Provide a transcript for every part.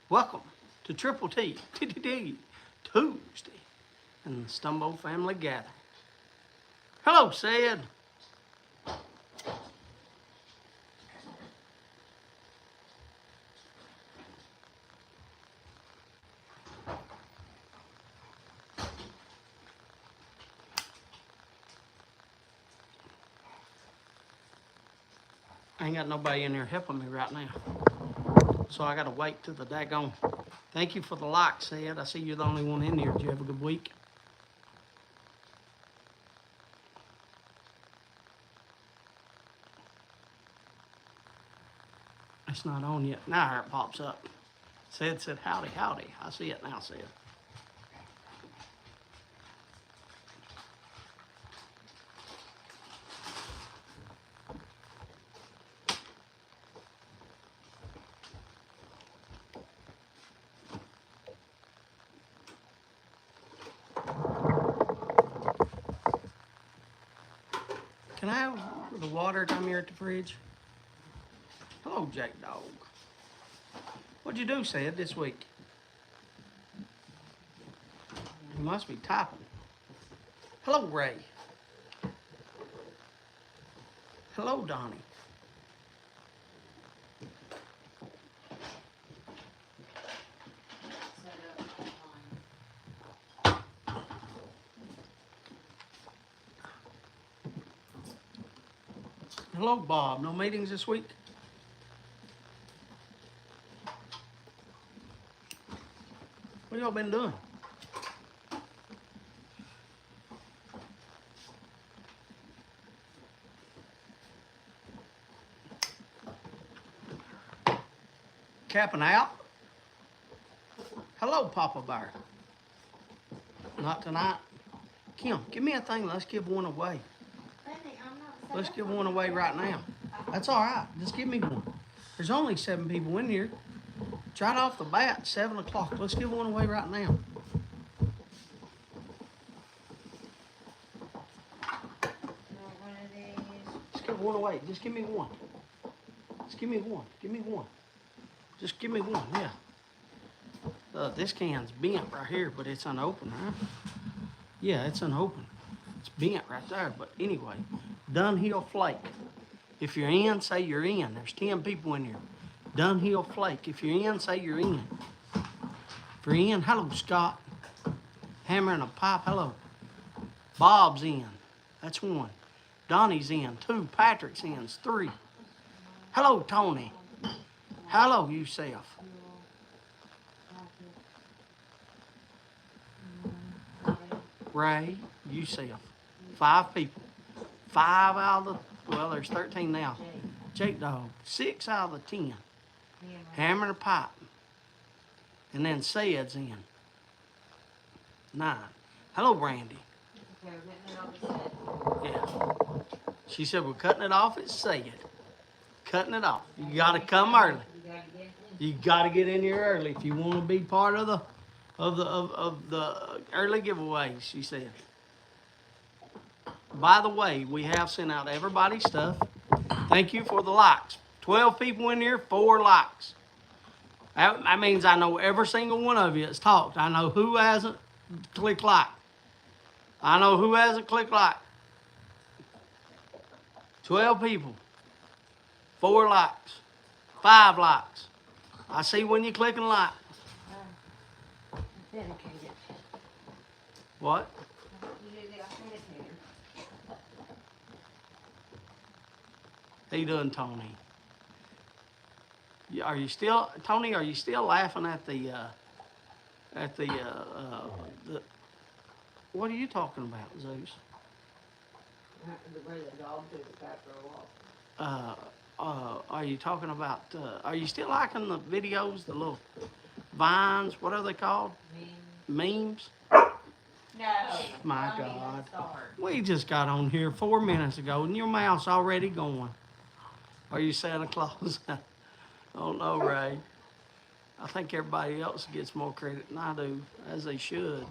Welcome to Triple T, TTT, Tuesday, and the Stumbo family gather. Hello, Sid. I ain't got nobody in there helping me right now. So I gotta wait till the daggone. Thank you for the like, Sid. I see you're the only one in here. Did you have a good week? It's not on yet. Now here it pops up. Sid said, howdy, howdy. I see it now, Sid. Can I have the water down here at the fridge? Hello, Jack Dog. What'd you do, Sid, this week? You must be typing. Hello, Ray. Hello, Donnie. Hello, Bob. No meetings this week? What y'all been doing? Capping out? Hello, Papa Bear. Not tonight. Kim, give me a thing. Let's give one away. Let's give one away right now. That's all right. Just give me one. There's only 7 people in here. Right off the bat, 7 o'clock. Let's give one away right now. Let's give one away. Just give me one. Just give me one. Give me one. Just give me one. Yeah. This can's bent right here, but it's unopened, huh? Yeah, it's unopened. It's bent right there. But anyway, Dunhill Flake. If you're in, say you're in. There's 10 people in here. Dunhill Flake. If you're in, say you're in. If you're in, hello, Scott. Hammer and a pipe, hello. Bob's in. That's 1. Donnie's in. 2. Patrick's in. It's 3. Hello, Tony. Hello, yourself. Ray, yourself. 5 people. 5 out of the, well, there's 13 now. Jake Dog. 6 out of the 10. Hammer and a pipe. And then Sayed's in. 9. Hello, Brandy. Yeah. She said, we're cutting it off at Sayed. Cutting it off. You got to come early. You got to get in here early if you want to be part of the early giveaways, she said. By the way, we have sent out everybody's stuff. Thank you for the likes. 12 people in here, 4 likes. That means I know every single one of you that's talked. I know who hasn't clicked like. I know who hasn't clicked like. 12 people, 4 likes, 5 likes. I see when you're clicking like. What? How you doing, Tony? Are you still, Tony? Are you still laughing at the? What are you talking about, Zeus? The way the dog took the paper off. Are you talking about? Are you still liking the videos, the little vines? What are they called? Memes. No. My God. We just got on here 4 minutes ago, and your mouth's already going. Are you Santa Claus? Oh no, Ray. I think everybody else gets more credit than I do, as they should.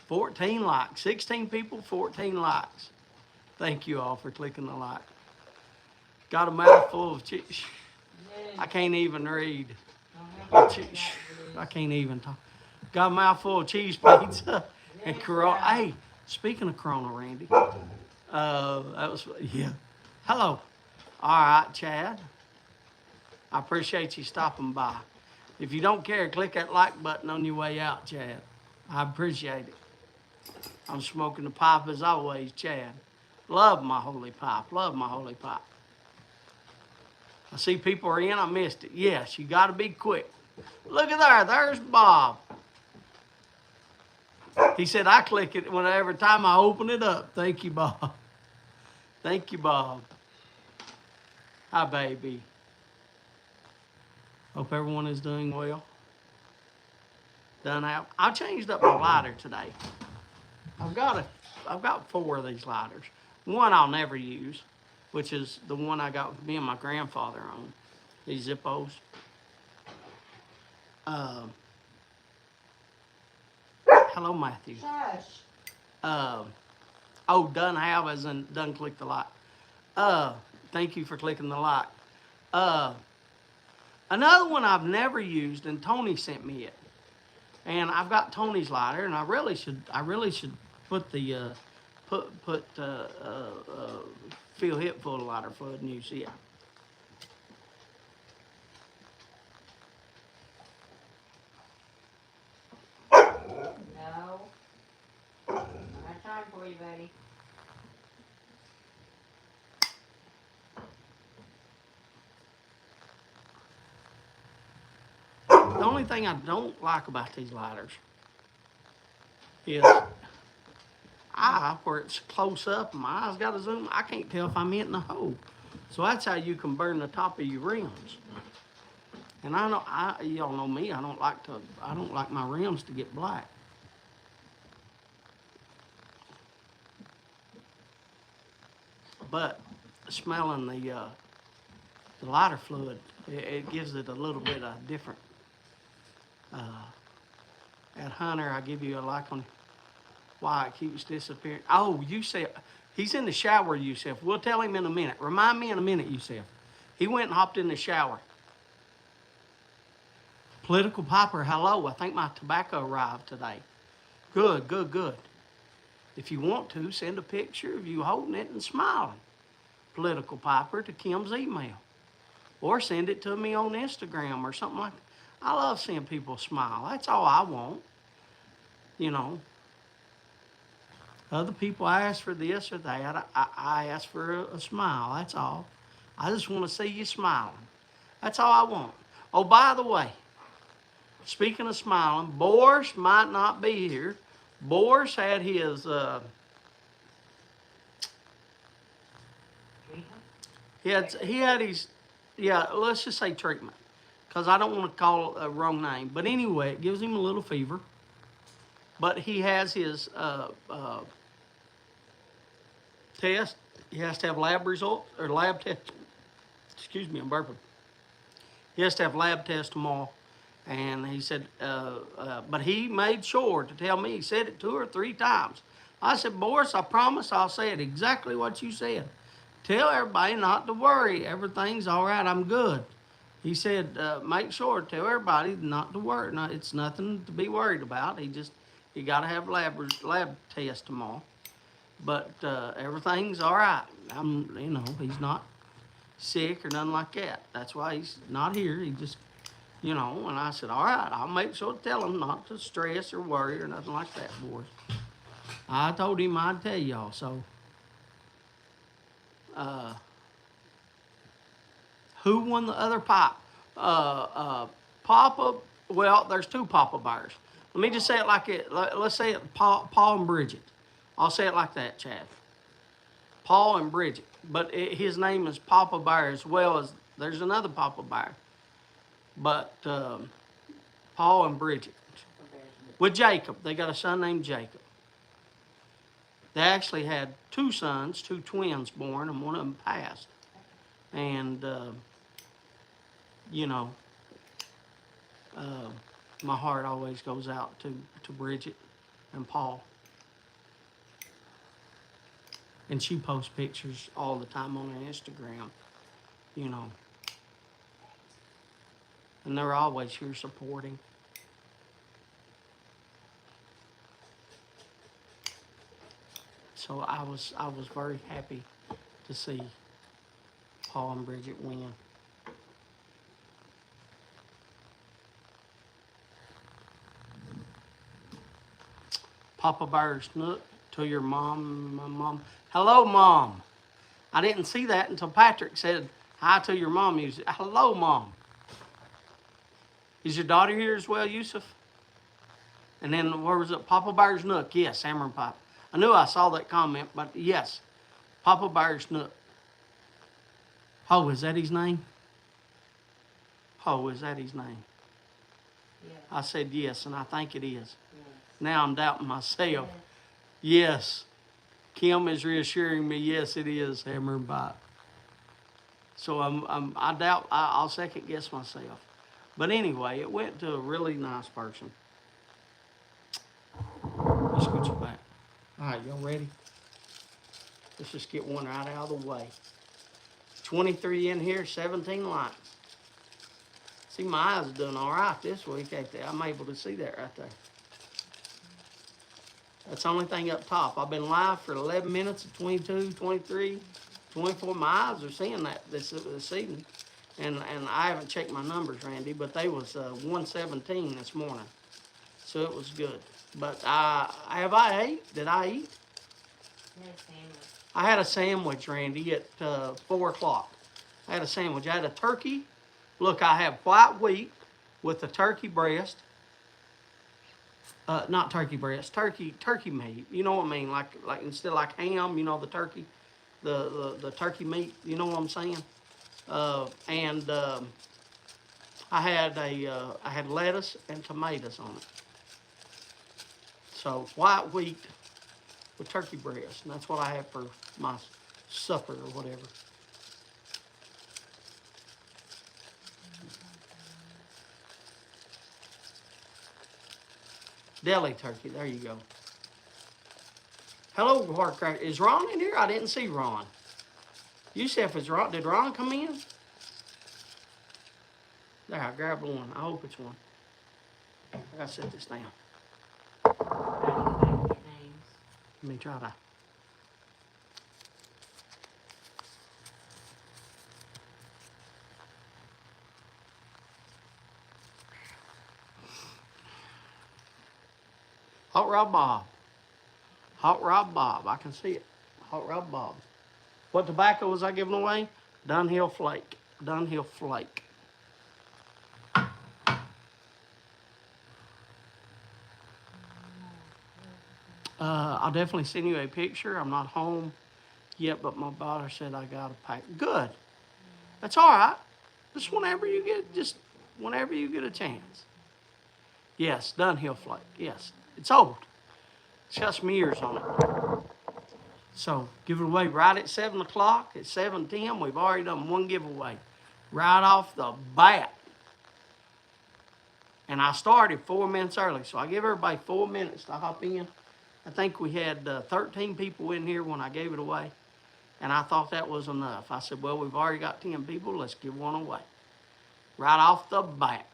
14 likes. 16 people, 14 likes. Thank you all for clicking the like. Got a mouthful of cheese. Yeah. I can't even read. I'll I have to that can't even talk. Got a mouthful of cheese pizza and Corona. Hey, speaking of Corona, Randy, that was, yeah. Hello. All right, Chad. I appreciate you stopping by. If you don't care, click that like button on your way out, Chad. I appreciate it. I'm smoking the pipe as always, Chad. Love my holy pipe. Love my holy pipe. I see people are in. I missed it. Yes, you got to be quick. Look at there. There's Bob. He said I click it every time I open it up. Thank you, Bob. Thank you, Bob. Hi, baby. Hope everyone is doing well. Done out. I changed up my lighter today. I've got 4 of these lighters. One I'll never use, which is the one I got me and my grandfather on. These Zippos. Hello, Matthew. Shush. Done have as in done click the like. Thank you for clicking the like. Another one I've never used, and Tony sent me it. And I've got Tony's lighter, and I really should put the Phil Hipful lighter for and use it. No. I have time for you, buddy. The only thing I don't like about these lighters is where it's close up and my eyes got to zoom, I can't tell if I'm hitting the hole. So that's how you can burn the top of your rims. And y'all know me, I don't like my rims to get black. But smelling the lighter fluid, it gives it a little bit of different. At Hunter, I give you a like on why it keeps disappearing. Oh, Yusef, he's in the shower, Yusef. We'll tell him in a minute. Remind me in a minute, Yusef. He went and hopped in the shower. Political Piper, hello. I think my tobacco arrived today. Good, good, good. If you want to, send a picture of you holding it and smiling. Political Piper to Kim's email. Or send it to me on Instagram or something like that. I love seeing people smile. That's all I want. You know. Other people ask for this or that. I ask for a smile. That's all. I just want to see you smiling. That's all I want. Oh, by the way, speaking of smiling, Boris might not be here. Boris had his he had his let's just say treatment, because I don't want to call it a wrong name. But anyway, it gives him a little fever. But he has his test. He has to have lab results or lab test. Excuse me, I'm burping. He has to have lab test tomorrow. And he said, but he made sure to tell me, he said it 2 or 3 times. I said, Boris, I promise I'll say it exactly what you said. Tell everybody not to worry. Everything's all right. I'm good. He said, make sure to tell everybody not to worry. No, it's nothing to be worried about. He got to have lab test tomorrow. But everything's all right. He's not sick or nothing like that. That's why he's not here. He just, and I said, all right, I'll make sure to tell him not to stress or worry or nothing like that, boys. I told him I'd tell y'all, so. Who won the other pipe? Papa, well, there's 2 Papa Bears. Let me just say it like it. Let's say it, Paul and Bridget. I'll say it like that, Chad. Paul and Bridget. But his name is Papa Bear as well as, there's another Papa Bear. But Paul and Bridget. With Jacob. They got a son named Jacob. They actually had 2 sons, 2 twins born, and one of them passed. And, my heart always goes out to Bridget and Paul. And she posts pictures all the time on her Instagram, And they're always here supporting. So I was very happy to see Paul and Bridget win. Papa Bear's Nook to your mom, my mom. Hello, Mom. I didn't see that until Patrick said hi to your mom. He said, hello, Mom. Is your daughter here as well, Yusuf? And then where was it? Papa Bear's Nook. Yes, Amron Pop. I knew I saw that comment, but yes, Papa Bear's Nook. Oh, is that his name? Oh, is that his name? Yeah. I said yes, and I think it is. Yes. Now I'm doubting myself. Yeah. Yes. Kim is reassuring me, yes, it is Hammer and Bite. So I doubt, I'll second guess myself. But anyway, it went to a really nice person. Let's go back. All right, y'all ready? Let's just get one right out of the way. 23 in here, 17 likes. See, my eyes are doing all right this week, ain't they? I'm able to see that right there. That's the only thing up top. I've been live for 11 minutes, 22, 23, 24. My eyes are seeing that this evening. And I haven't checked my numbers, Randy, but they was 117 this morning. So it was good. But have I ate? Did I eat? I had a sandwich, Randy, at 4 o'clock. I had a sandwich. I had a turkey. Look, I have white wheat with a turkey breast. Not turkey breast, turkey meat. You know what I mean? Like instead of like ham, you know, the turkey, the turkey meat. You know what I'm saying? And I had lettuce and tomatoes on it. So white wheat with turkey breast, and that's what I have for my supper or whatever. Deli turkey, there you go. Hello, Hardcracker. Is Ron in here? I didn't see Ron. Yusuf, did Ron come in? There, I grabbed one. I hope it's one. I gotta set this down. Let me try that. Hot Rod Bob. Hot Rod Bob. I can see it. Hot Rod Bob. What tobacco was I giving away? Dunhill Flake. Dunhill Flake. I'll definitely send you a picture. I'm not home yet, but my daughter said I got a pack. Good. That's all right. Just whenever you get a chance. Yes, Dunhill Flake. Yes. It's old. It's got some years on it. So, give it away right at 7 o'clock. At 7:10, we've already done one giveaway. Right off the bat. And I started 4 minutes early, so I give everybody 4 minutes to hop in. I think we had 13 people in here when I gave it away. And I thought that was enough. I said, well, we've already got 10 people. Let's give one away. Right off the bat.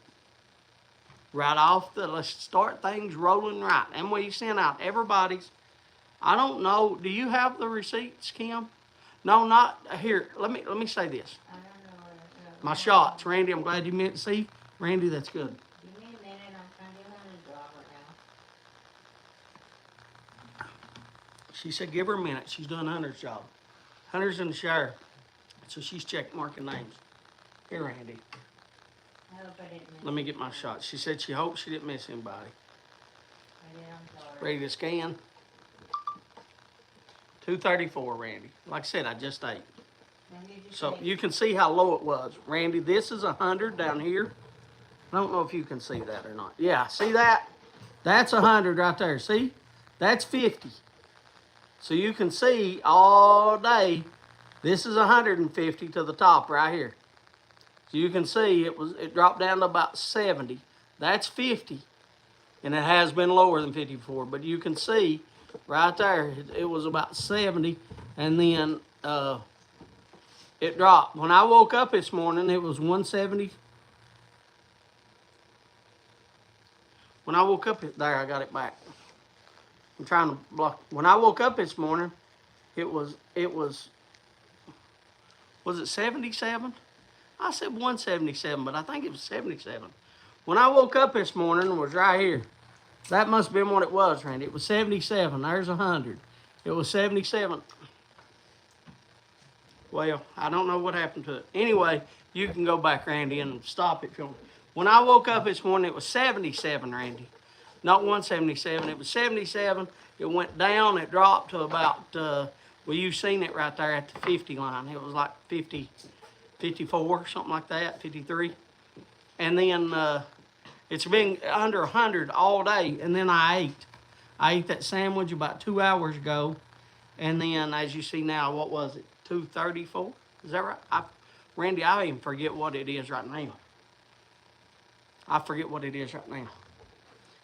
Let's start things rolling right. And we sent out everybody's. I don't know. Do you have the receipts, Kim? No, not here. Let me say this. I don't know. My shots, Randy. I'm glad you meant to see. Randy, that's good. Give me a minute. I'm trying to do Hunter's job right now. She said, give her a minute. She's doing Hunter's job. Hunter's in the shower, so she's check marking names. Here, Randy. I hope I didn't miss Let me get my shot. She said she hopes she didn't miss anybody. I did, I'm sorry. Ready to scan? 234, Randy. Like I said, I just ate. When did you So say? you can see how low it was. Randy, this is 100 down here. I don't know if you can see that or not. Yeah, see that? That's 100 right there. See? That's 50. So you can see all day, this is 150 to the top right here. So you can see it dropped down to about 70. That's 50. And it has been lower than 54. But you can see right there, it was about 70. And then it dropped. When I woke up this morning, it was 170. When I woke up, there, I got it back. I'm trying to block. When I woke up this morning, was it 77? I said 177, but I think it was 77. When I woke up this morning, it was right here. That must have been what it was, Randy. It was 77. There's 100. It was 77. Well, I don't know what happened to it. Anyway, you can go back, Randy, and stop it if you want. When I woke up this morning, it was 77, Randy. Not 177. It was 77. It went down. It dropped to about, well, you've seen it right there at the 50 line. It was like 50, 54, something like that, 53. And then it's been under 100 all day. And then I ate that sandwich about 2 hours ago. And then, as you see now, what was it, 234? Is that right? Randy, I even forget what it is right now. I forget what it is right now.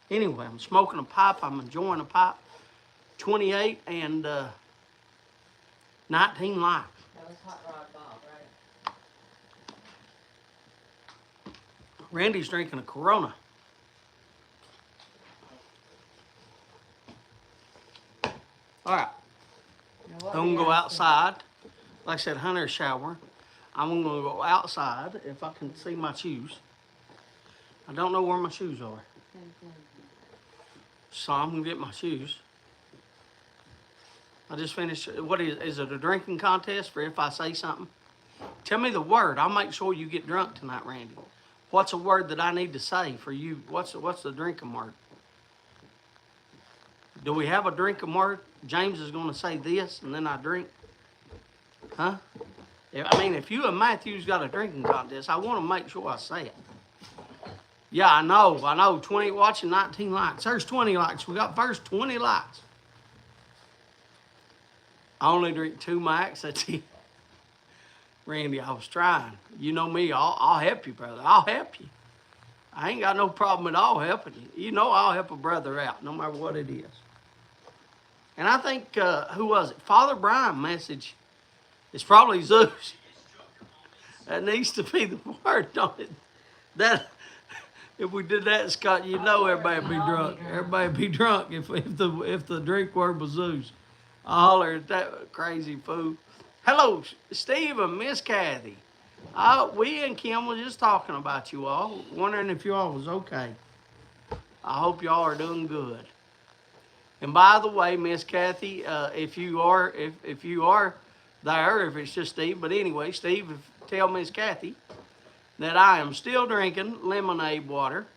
Anyway, I'm smoking a pipe. I'm enjoying a pipe. 28 and 19 lights. That was Hot Rod Bob, right? Randy's drinking a Corona. All right. I'm going to go outside. Like I said, Hunter's showering. I'm going to go outside if I can see my shoes. I don't know where my shoes are. So I'm going to get my shoes. I just finished. What is it, a drinking contest for if I say something? Tell me the word. I'll make sure you get drunk tonight, Randy. What's a word that I need to say for you? What's the drinking word? Do we have a drinking word? James is going to say this, and then I drink. Huh? I mean, if you and Matthew's got a drinking contest, I want to make sure I say it. Yeah, I know. 20 watching, 19 likes. There's 20 likes. We got first 20 likes. I only drink 2 Max. That's it. Randy, I was trying. You know me. I'll help you, brother. I'll help you. I ain't got no problem at all helping you. You know I'll help a brother out, no matter what it is. And I think, who was it? Father Brian message. It's probably Zeus. That needs to be the word, don't it? That, if we did that, Scott, you know everybody would be drunk. Everybody would be drunk if the drink word was Zeus. I holler at that crazy fool. Hello, Steve and Miss Kathy. We and Kim was just talking about you all, wondering if you all was okay. I hope y'all are doing good. And by the way, Miss Kathy, if you are there, if it's just Steve, but anyway, Steve, tell Miss Kathy that I am still drinking lemonade water,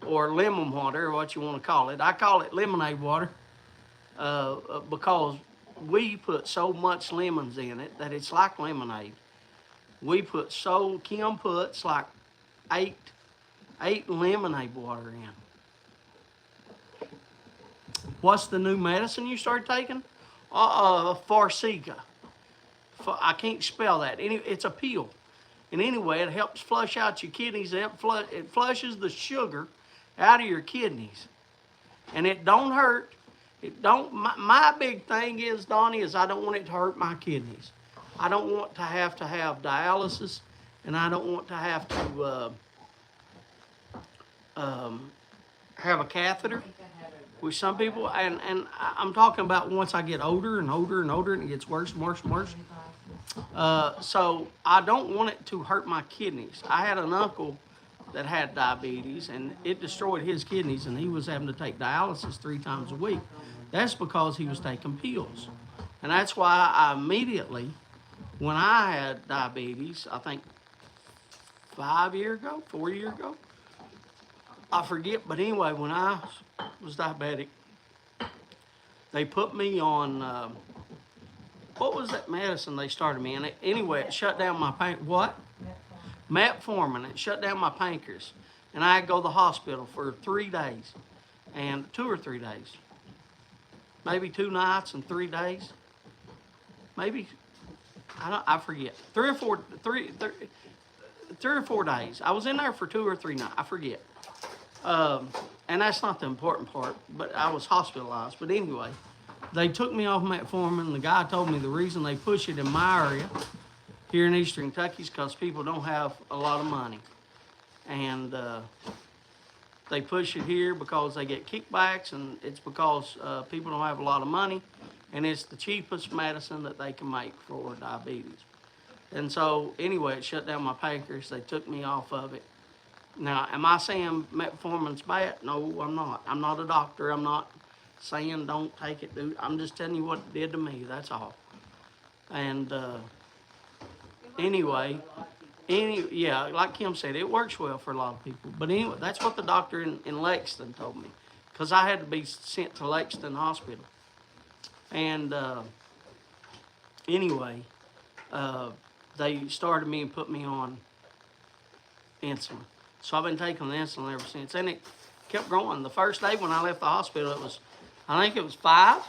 or lemon water, or what you want to call it. I call it lemonade water because we put so much lemons in it that it's like lemonade. Kim puts like eight lemonade water in. What's the new medicine you start taking? Farxiga. I can't spell that. It's a pill. And anyway, it helps flush out your kidneys. It flushes the sugar out of your kidneys. And it don't hurt. My big thing is, Donnie, is I don't want it to hurt my kidneys. I don't want to have dialysis, and I don't want to have to have a catheter. With some people, and I'm talking about once I get older and older and older, and it gets worse and worse and worse. So I don't want it to hurt my kidneys. I had an uncle that had diabetes, and it destroyed his kidneys, and he was having to take dialysis 3 times a week. That's because he was taking pills. And that's why I immediately, when I had diabetes, I think 4 years ago, I forget, but anyway, when I was diabetic, they put me on, what was that medicine they started me in? Anyway, it shut down my what? Metformin. It shut down my pancreas. And I had to go to the hospital for 3 days, and 2 or 3 days. Maybe 2 nights and 3 days. Maybe, I forget. 3 or 4 days. I was in there for 2 or 3 nights. I forget. And that's not the important part, but I was hospitalized. But anyway, they took me off metformin. The guy told me the reason they push it in my area here in Eastern Kentucky is because people don't have a lot of money. And They push it here because they get kickbacks, and it's because people don't have a lot of money, and it's the cheapest medicine that they can make for diabetes. And so, anyway, it shut down my pancreas. They took me off of it. Now, am I saying metformin's bad? No, I'm not. I'm not a doctor. I'm not saying don't take it, dude. I'm just telling you what it did to me. That's all. And anyway, yeah, like Kim said, it works well for a lot of people. But anyway, that's what the doctor in Lexington told me, because I had to be sent to Lexington Hospital. And anyway, they started me and put me on insulin. So I've been taking the insulin ever since, and it kept growing. The first day when I left the hospital, I think it was 5.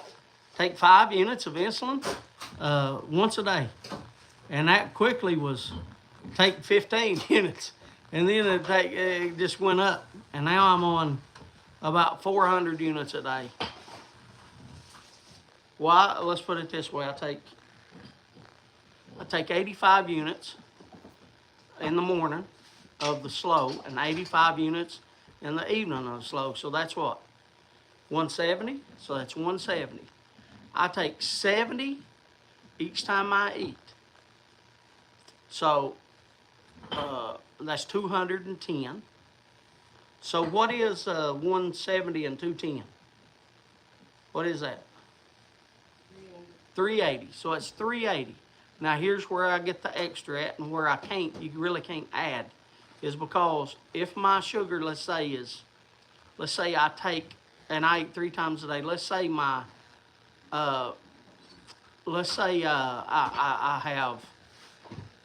Take 5 units of insulin once a day, and that quickly was take 15 units, and then it just went up, and now I'm on about 400 units a day. Well, let's put it this way: I take 85 units in the morning of the slow, and 85 units in the evening of the slow. So that's what? 170? So that's 170. I take 70 each time I eat. So that's 210. So what is 170 and 210? What is that? 380. So it's 380. Now here's where I get the extra at, and where you really can't add, is because if my sugar, let's say I take, and I eat 3 times a day, let's say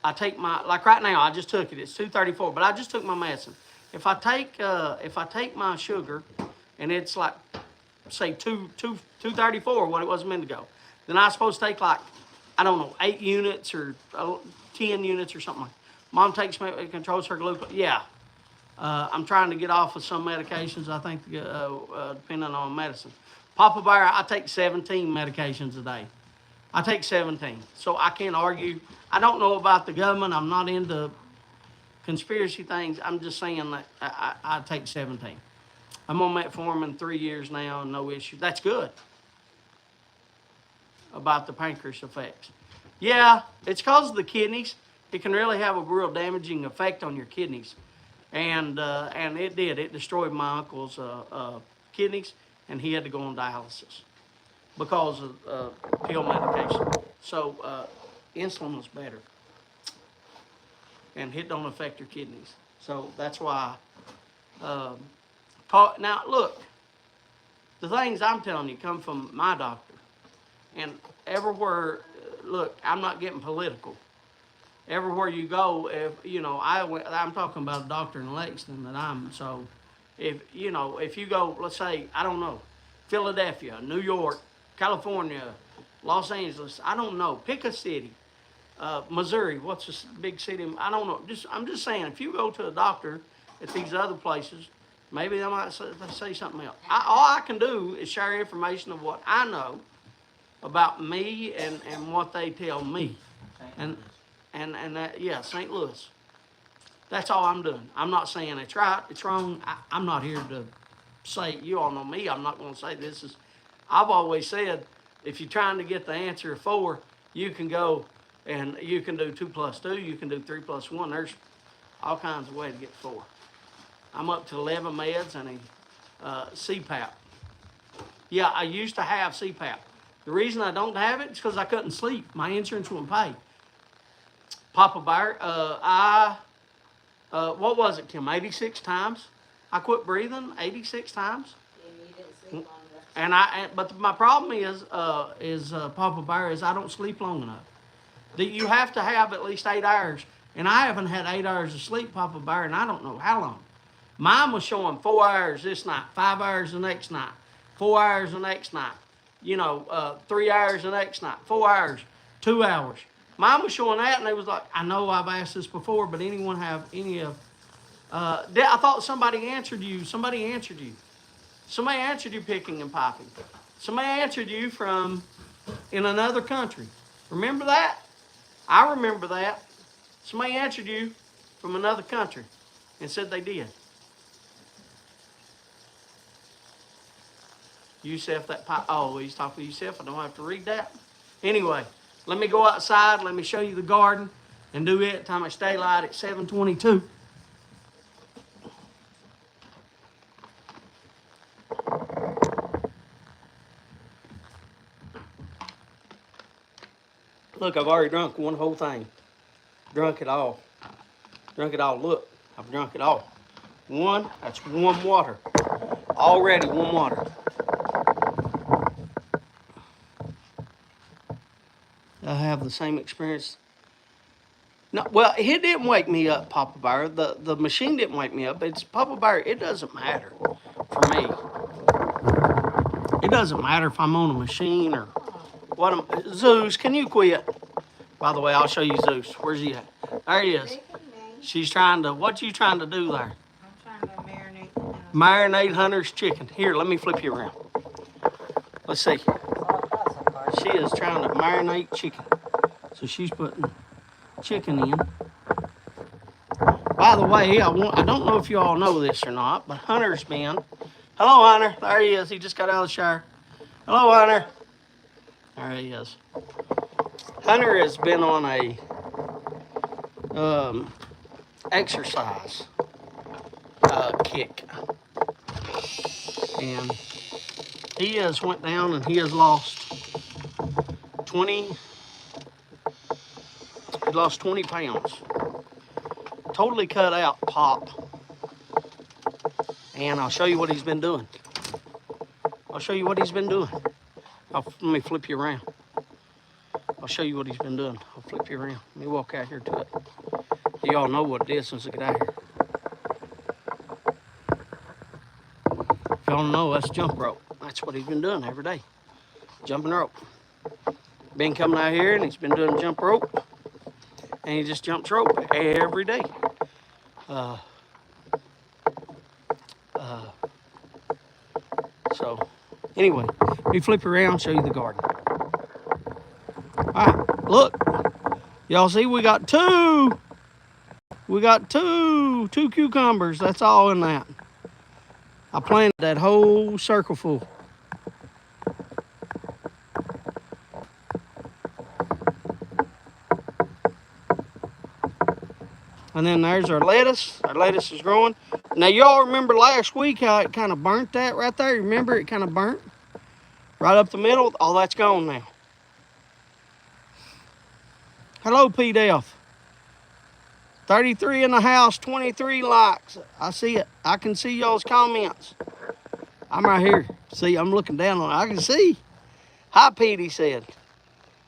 I take my, like right now, I just took it, it's 234, but I just took my medicine. If I take my sugar, and it's like, say 234, what it was a minute ago, then I'm supposed to take like, I don't know, 8 units or 10 units or something like that. Mom controls her glucose. Yeah. I'm trying to get off of some medications, I think, depending on medicine. Papa Bear, I take 17 medications a day. I take 17. So I can't argue. I don't know about the government. I'm not into conspiracy things. I'm just saying that I take 17. I'm on metformin 3 years now, no issue. That's good. About the pancreas effects. Yeah, it's because of the kidneys. It can really have a real damaging effect on your kidneys. And it did. It destroyed my uncle's kidneys, and he had to go on dialysis because of pill medication. So insulin was better, and it don't affect your kidneys. So that's why. Now look, the things I'm telling you come from my doctor, and everywhere. Look, I'm not getting political. Everywhere you go, if you know, I'm talking about a doctor in Lexington if you go, let's say, I don't know, Philadelphia, New York, California, Los Angeles, I don't know, pick a city, Missouri, what's this big city? I don't know. I'm just saying, if you go to a doctor at these other places, maybe they might say something else. All I can do is share information of what I know about me and what they tell me. And that, yeah, St. Louis. That's all I'm doing. I'm not saying it's right, it's wrong. I'm not here to say, you all know me, I'm not going to say this is, I've always said, if you're trying to get the answer of 4, you can go and you can do 2 plus 2, you can do 3 plus 1. There's all kinds of ways to get 4. I'm up to 11 meds and a CPAP. Yeah, I used to have CPAP. The reason I don't have it is because I couldn't sleep. My insurance wouldn't pay. Papa Bear, what was it, Kim? 86 times? I quit breathing 86 times. And you didn't sleep long enough. But my problem is Papa Bear, is I don't sleep long enough. You have to have at least 8 hours, and I haven't had 8 hours of sleep, Papa Bear, and I don't know how long. Mine was showing 4 hours this night, 5 hours the next night, 4 hours the next night, 3 hours the next night, 4 hours, 2 hours. Mine was showing that, and they was like, I know I've asked this before, but anyone have any of, I thought somebody answered you. Somebody answered you. Somebody answered you picking and popping. Somebody answered you from in another country. Remember that? I remember that. Somebody answered you from another country and said they did. Yusef, that pipe. Oh, he's talking to Yusef. I don't have to read that. Anyway, let me go outside. Let me show you the garden and do it. Time I stay light at 7:22. Look, I've already drunk one whole thing. Drunk it all. Drunk it all. Look, I've drunk it all. One, that's warm water. Already warm water. I have the same experience. No, well, it didn't wake me up, Papa Bear. The machine didn't wake me up. It's Papa Bear. It doesn't matter for me. It doesn't matter if I'm on a machine or what. Zeus, can you quit? By the way, I'll show you Zeus. Where's he at? There he is. She's trying to. What you trying to do there? I'm trying to marinate. Marinate Hunter's chicken. Here, let me flip you around. Let's see. She is trying to marinate chicken. So she's putting chicken in. By the way, I don't know if you all know this or not, but Hunter's been. Hello, Hunter. There he is. He just got out of the shower. Hello, Hunter. There he is. Hunter has been on a exercise kick, and he has went down and he has lost 20. He lost 20 pounds. Totally cut out pop. And I'll show you what he's been doing. I'll show you what he's been doing. Let me flip you around. I'll show you what he's been doing. I'll flip you around. Let me walk out here to it. You all know what it is since I get out here. If y'all don't know, that's jump rope. That's what he's been doing every day. Jumping rope. Been coming out here and he's been doing jump rope. And he just jumps rope every day. So, anyway, let me flip around, show you the garden. All right, look. Y'all see we got two. We got two cucumbers. That's all in that. I planted that whole circle full. And then there's our lettuce. Our lettuce is growing. Now, y'all remember last week how it kind of burnt that right there? Remember it kind of burnt? Right up the middle? All that's gone now. Hello, P. Delph. 33 in the house, 23 likes. I see it. I can see y'all's comments. I'm right here. See, I'm looking down on it. I can see. Hi, Pete, he said.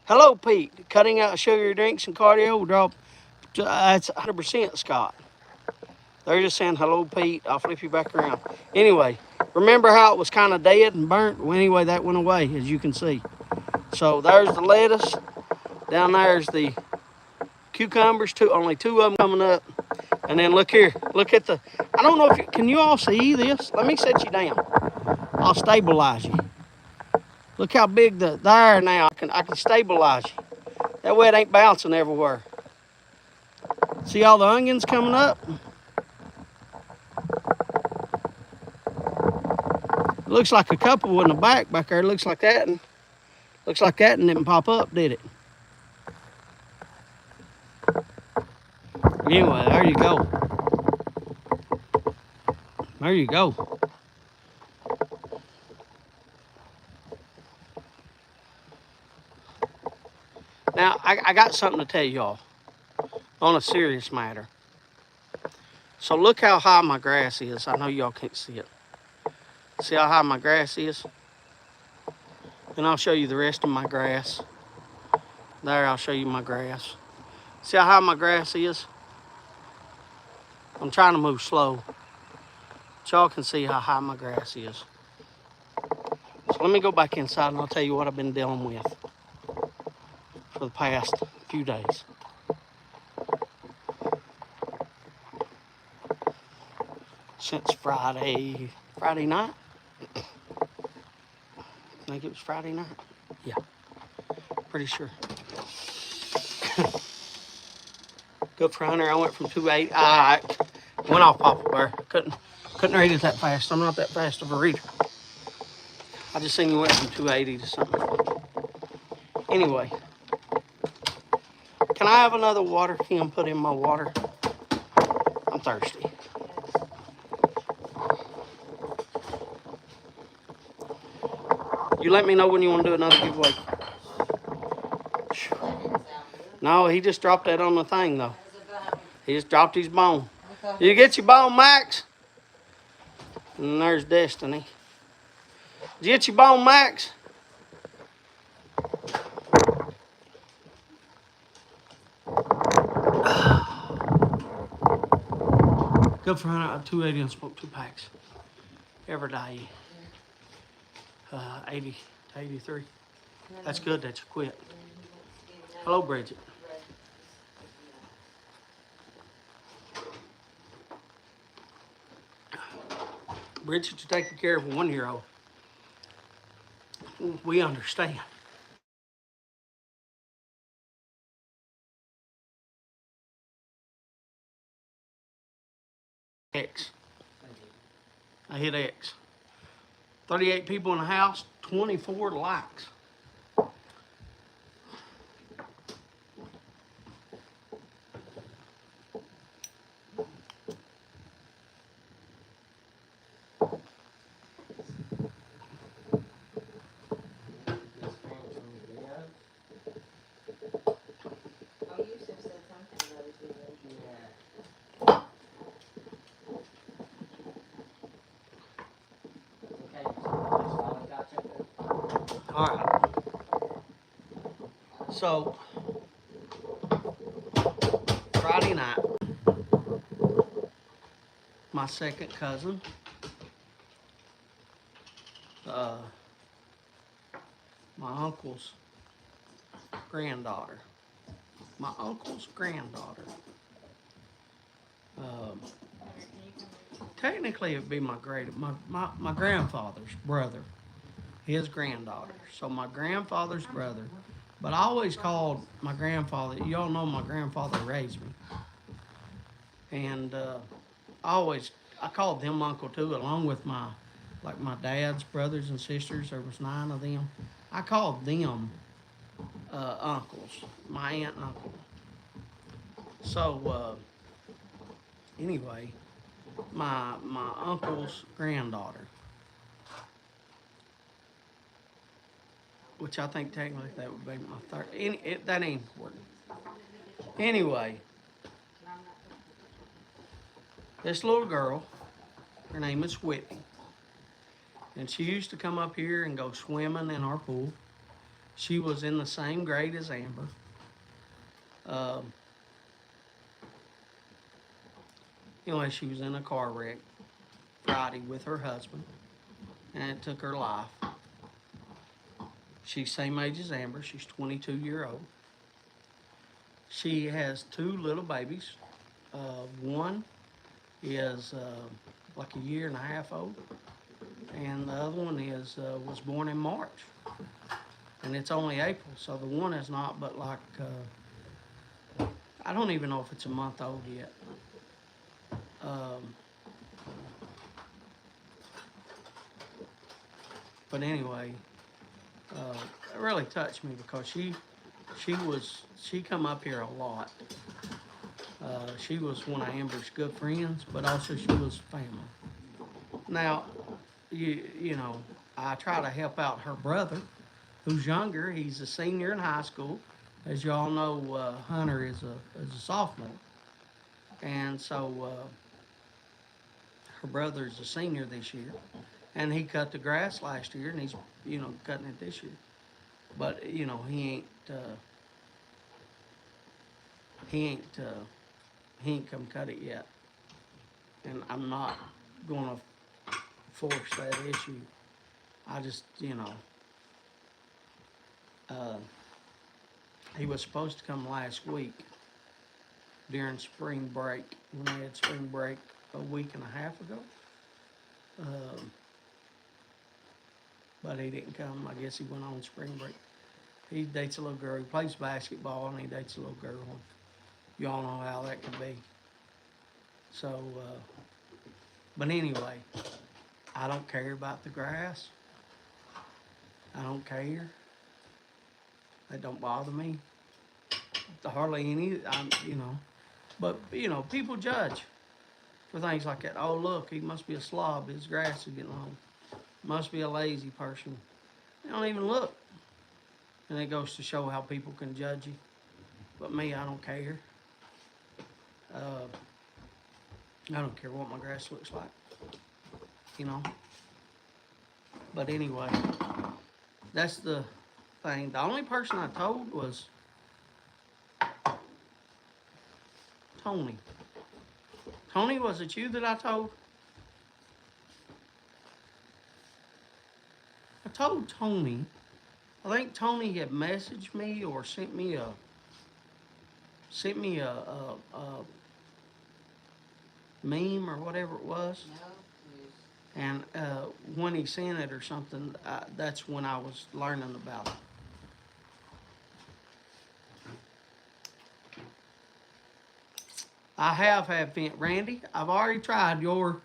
Hello, Pete. Cutting out sugary drinks and cardio will drop. That's 100%, Scott. They're just saying, hello, Pete. I'll flip you back around. Anyway, remember how it was kind of dead and burnt? Well, anyway, that went away, as you can see. So there's the lettuce. Down there's the cucumbers. Only two of them coming up. And then look here. Look at the... I don't know if... Can you all see this? Let me set you down. I'll stabilize you. Look how big the... There now. I can stabilize you. That way it ain't bouncing everywhere. See all the onions coming up? Looks like a couple in the back there. Looks like that. And didn't pop up, did it? Anyway, there you go. There you go. Now, I got something to tell y'all on a serious matter. So look how high my grass is. I know y'all can't see it. See how high my grass is? And I'll show you the rest of my grass. There, I'll show you my grass. See how high my grass is? I'm trying to move slow. But y'all can see how high my grass is. So let me go back inside and I'll tell you what I've been dealing with for the past few days. Since Friday night. I think it was Friday night. Yeah, pretty sure. Good for Hunter. I went from 2.8. I went off Papa Bear. Couldn't read it that fast. I'm not that fast of a reader. I just seen you went from 280 to something. Anyway, can I have another water can put in my water? I'm thirsty. You let me know when you want to do another giveaway. No, he just dropped that on the thing though. He just dropped his bone. You get your bone, Max? And there's Destiny. Did you get your bone, Max? Good for 280 and smoke 2 packs. Every day. 80 to 83. That's good that you quit. Hello, Bridget. Bridget, you're taking care of a 1-year-old. We understand. X. I hit X. 38 people in the house, 24 likes. All right. So, Friday night, my second cousin, my uncle's granddaughter, um, technically it'd be my grandfather's brother, his granddaughter. So my grandfather's brother, but I always called my grandfather, y'all know my grandfather raised me. And I called them uncle too, along with my dad's brothers and sisters. There was 9 of them. I called them uncles, my aunt and uncle. So anyway, my uncle's granddaughter, which I think technically that would be my third. That ain't important. Anyway, this little girl, her name is Whitney, and she used to come up here and go swimming in our pool. She was in the same grade as Amber. Anyway, she was in a car wreck Friday with her husband, and it took her life. She's same age as Amber. She's 22-year-old. She has 2 little babies. One is like a year and a half old, and the other one was born in March, and it's only April, so the one is not but like I don't even know if it's a month old yet. But anyway, it really touched me because she come up here a lot. She was one of Amber's good friends, but also she was family. Now, you know, I try to help out her brother, who's younger. He's a senior in high school. As y'all know, Hunter is a sophomore, and so her brother is a senior this year, and he cut the grass last year, and he's cutting it this year. But he ain't come cut it yet, and I'm not gonna force that issue. I just he was supposed to come last week during spring break, when they had spring break a week and a half ago. But he didn't come. I guess he went on spring break. He dates a little girl. He plays basketball and he dates a little girl. Y'all know how that can be. So, but anyway, I don't care about the grass. I don't care. That don't bother me. Hardly any, But, people judge for things like that. Oh, look, he must be a slob. His grass is getting long. Must be a lazy person. They don't even look. And it goes to show how people can judge you. But me, I don't care. I don't care what my grass looks like. But anyway, that's the thing. The only person I told was Tony. Tony, was it you that I told? I told Tony. I think Tony had messaged me or sent me a meme or whatever it was. No. And when he sent it or something, that's when I was learning about it. I have had Randy. I've already tried your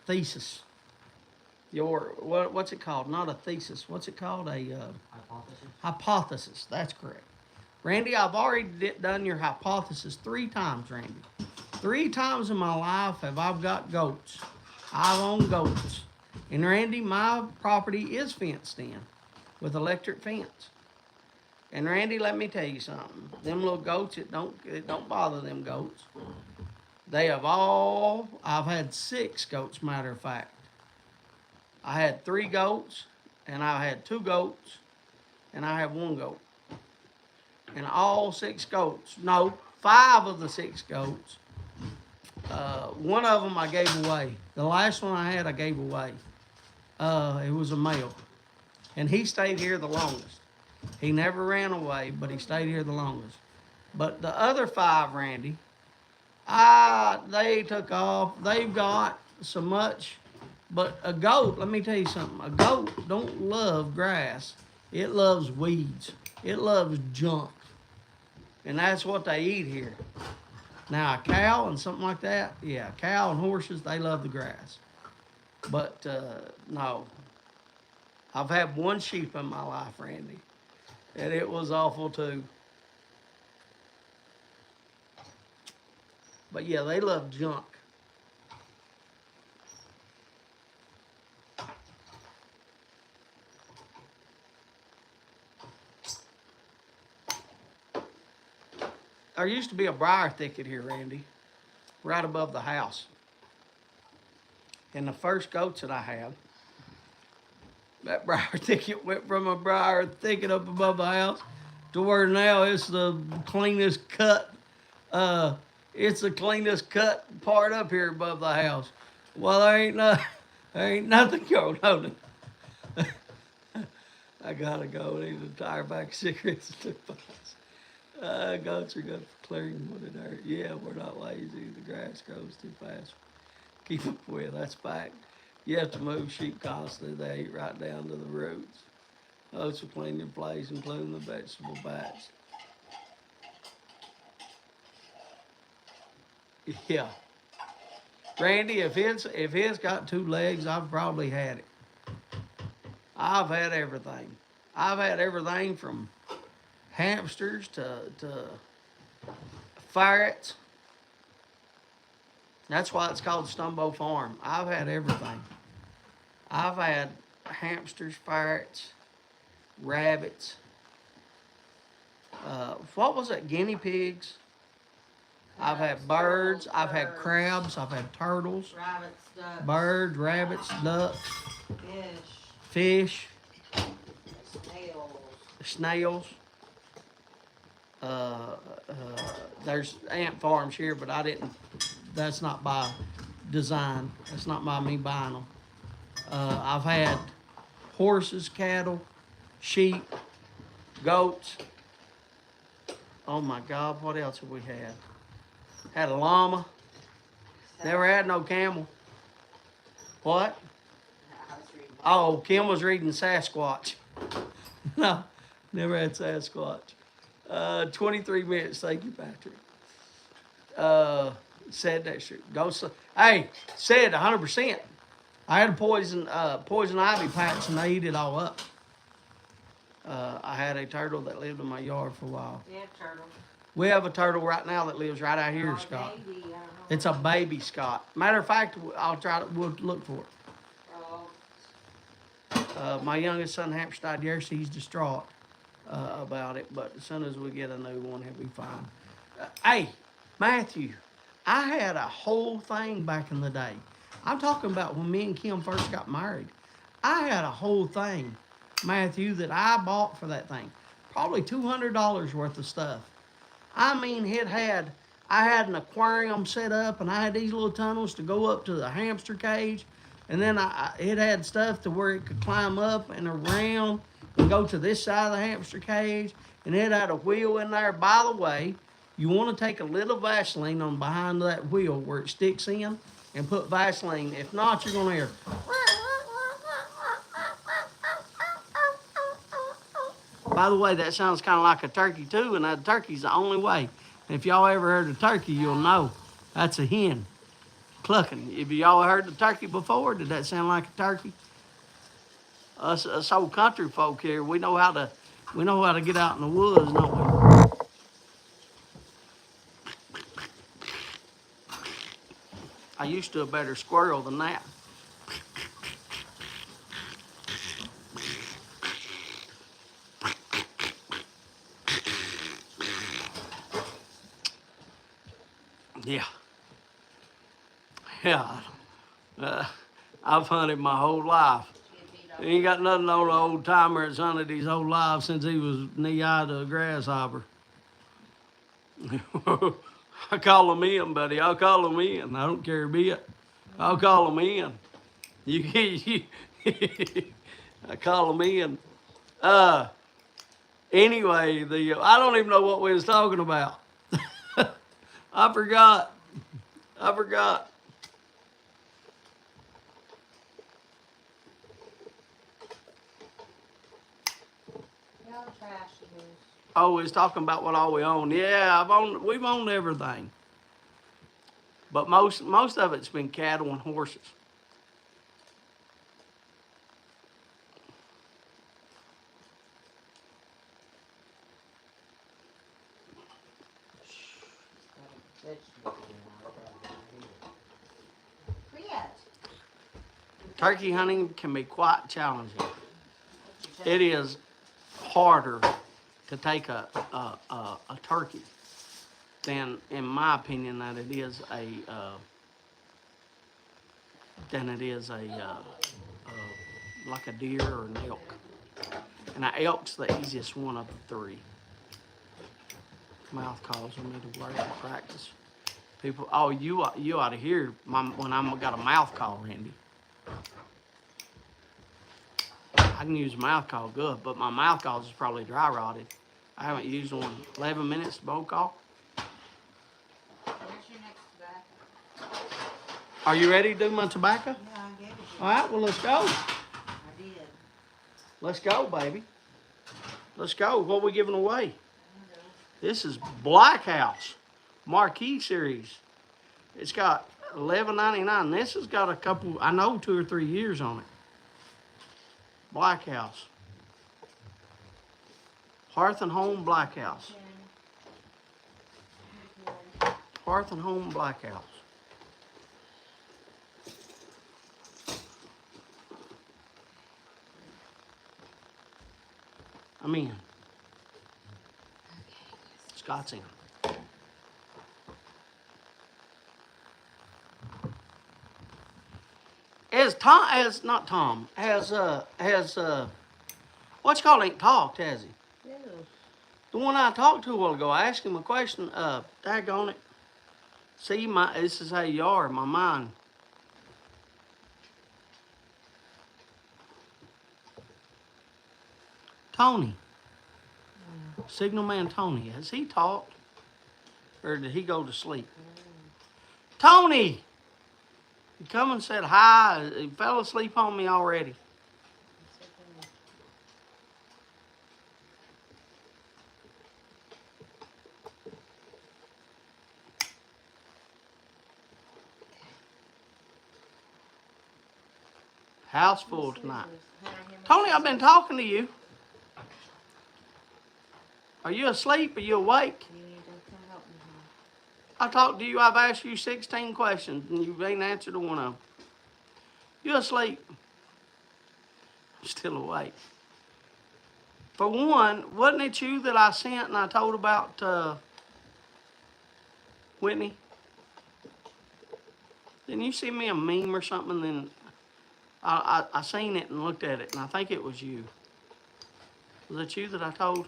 thesis. Your what's it called? Not a thesis. What's it called? A Hypothesis. Hypothesis. That's correct. Randy, I've already done your hypothesis 3 times, Randy. 3 times in my life have I got goats. I've owned goats. And Randy, my property is fenced in with electric fence. And Randy, let me tell you something. Them little goats, it don't bother them goats. I've had 6 goats, matter of fact. I had 3 goats, and I had 2 goats, and I have 1 goat. And all 6 goats, no, 5 of the 6 goats, one of them I gave away. The last one I had, I gave away. It was a male. And he stayed here the longest. He never ran away, but he stayed here the longest. But the other 5, Randy, they took off. They've got so much. But a goat, let me tell you something. A goat don't love grass. It loves weeds. It loves junk. And that's what they eat here. Now, a cow and something like that, yeah, cow and horses, they love the grass. But, no. I've had 1 sheep in my life, Randy. And it was awful, too. But, yeah, they love junk. There used to be a briar thicket here, Randy, right above the house. And the first goats that I had, that briar thicket went from a briar thicket up above the house to where now it's the cleanest cut. It's the cleanest cut part up here above the house. Well, there ain't nothing going on. I gotta go. I need a tire back of cigarettes and toothpaste. Goats are good for clearing wood and dirt. Yeah, we're not lazy. The grass grows too fast. Keep up with. That's fact. You have to move sheep constantly. They eat right down to the roots. Oats will clean your place, including the vegetable bats. Yeah. Randy, if it's got 2 legs, I've probably had it. I've had everything. I've had everything from hamsters to ferrets. That's why it's called Stumbo Farm. I've had everything. I've had hamsters, ferrets, rabbits. What was it? Guinea pigs. I've had birds. I've had crabs. I've had turtles. Rabbits, ducks. Birds, rabbits, ducks. Fish. Fish. Snails. Snails. There's ant farms here, but that's not by design. That's not by me buying them. I've had horses, cattle, sheep, goats. Oh my God, what else have we had? Had a llama. Never had no camel. What? Oh, Kim was reading Sasquatch. No, never had Sasquatch. 23 minutes. Thank you, Patrick. Said that shit. Hey, said 100%. I had a poison ivy patch and they eat it all up. I had a turtle that lived in my yard for a while. Yeah, turtle. We have a turtle right now that lives right out here, Oh, Scott. baby, I don't know. It's a baby, Scott. Matter of fact, we'll look for it. Oh, My youngest son, Hampshire died yesterday. He's distraught about it, but as soon as we get a new one, he'll be fine. Hey, Matthew, I had a whole thing back in the day. I'm talking about when me and Kim first got married. I had a whole thing, Matthew, that I bought for that thing. Probably $200 worth of stuff. I mean, I had an aquarium set up, and I had these little tunnels to go up to the hamster cage, and then it had stuff to where it could climb up and around and go to this side of the hamster cage, and it had a wheel in there. By the way, you want to take a little Vaseline on behind that wheel where it sticks in, and put Vaseline. If not, you're gonna hear. By the way, that sounds kind of like a turkey too, and that turkey's the only way. And if y'all ever heard a turkey, you'll know that's a hen clucking. If y'all heard the turkey before, did that sound like a turkey? Us old country folk here, we know how to get out in the woods, don't we? I used to a better squirrel than that. Yeah. Yeah. I've hunted my whole life. He ain't got nothing on the old timer that's hunted his whole life since he was knee-high to a grasshopper. I call him in, buddy. I'll call him in. I don't care a bit. I'll call him in. I call him in. Anyway, I don't even know what we was talking about. I forgot. I forgot. y'all trash this. Oh, we was talking about what all we own. Yeah, we've owned everything. But most of it's been cattle and horses. Turkey hunting can be quite challenging. It is harder to take a turkey than, in my opinion, than it is like a deer or an elk. And an elk's the easiest one of the three. Mouth calls on me to work and practice. People, oh, you ought to hear when I got a mouth call, Randy. I can use a mouth call good, but my mouth calls is probably dry rotted. I haven't used one. 11 minutes to bow call. Where's your next tobacco? Are you ready to do my tobacco? Yeah, I gave it to you. All right, well, let's go. I did. Let's go, baby. Let's go. What are we giving away? This is Black House Marquee Series. It's got $11.99. This has got a couple, I know, 2 or 3 years on it. Black House. Hearth and Home Black House. Hearth and Home Black House. I'm in. Scott's in. What's called ain't talked, has he? Yeah. The one I talked to a while ago, I asked him a question, daggone it. See, this is how you are, my mind. Tony. Signalman Tony, has he talked? Or did he go to sleep? Tony! He come and said hi. He fell asleep on me already. House full tonight. Tony, I've been talking to you. Are you asleep? Are you awake? I talked to you. I've asked you 16 questions, and you ain't answered one of them. You asleep? I'm still awake. For one, wasn't it you that I sent and I told about Whitney? Didn't you send me a meme or something? Then I seen it and looked at it, and I think it was you. Was it you that I told?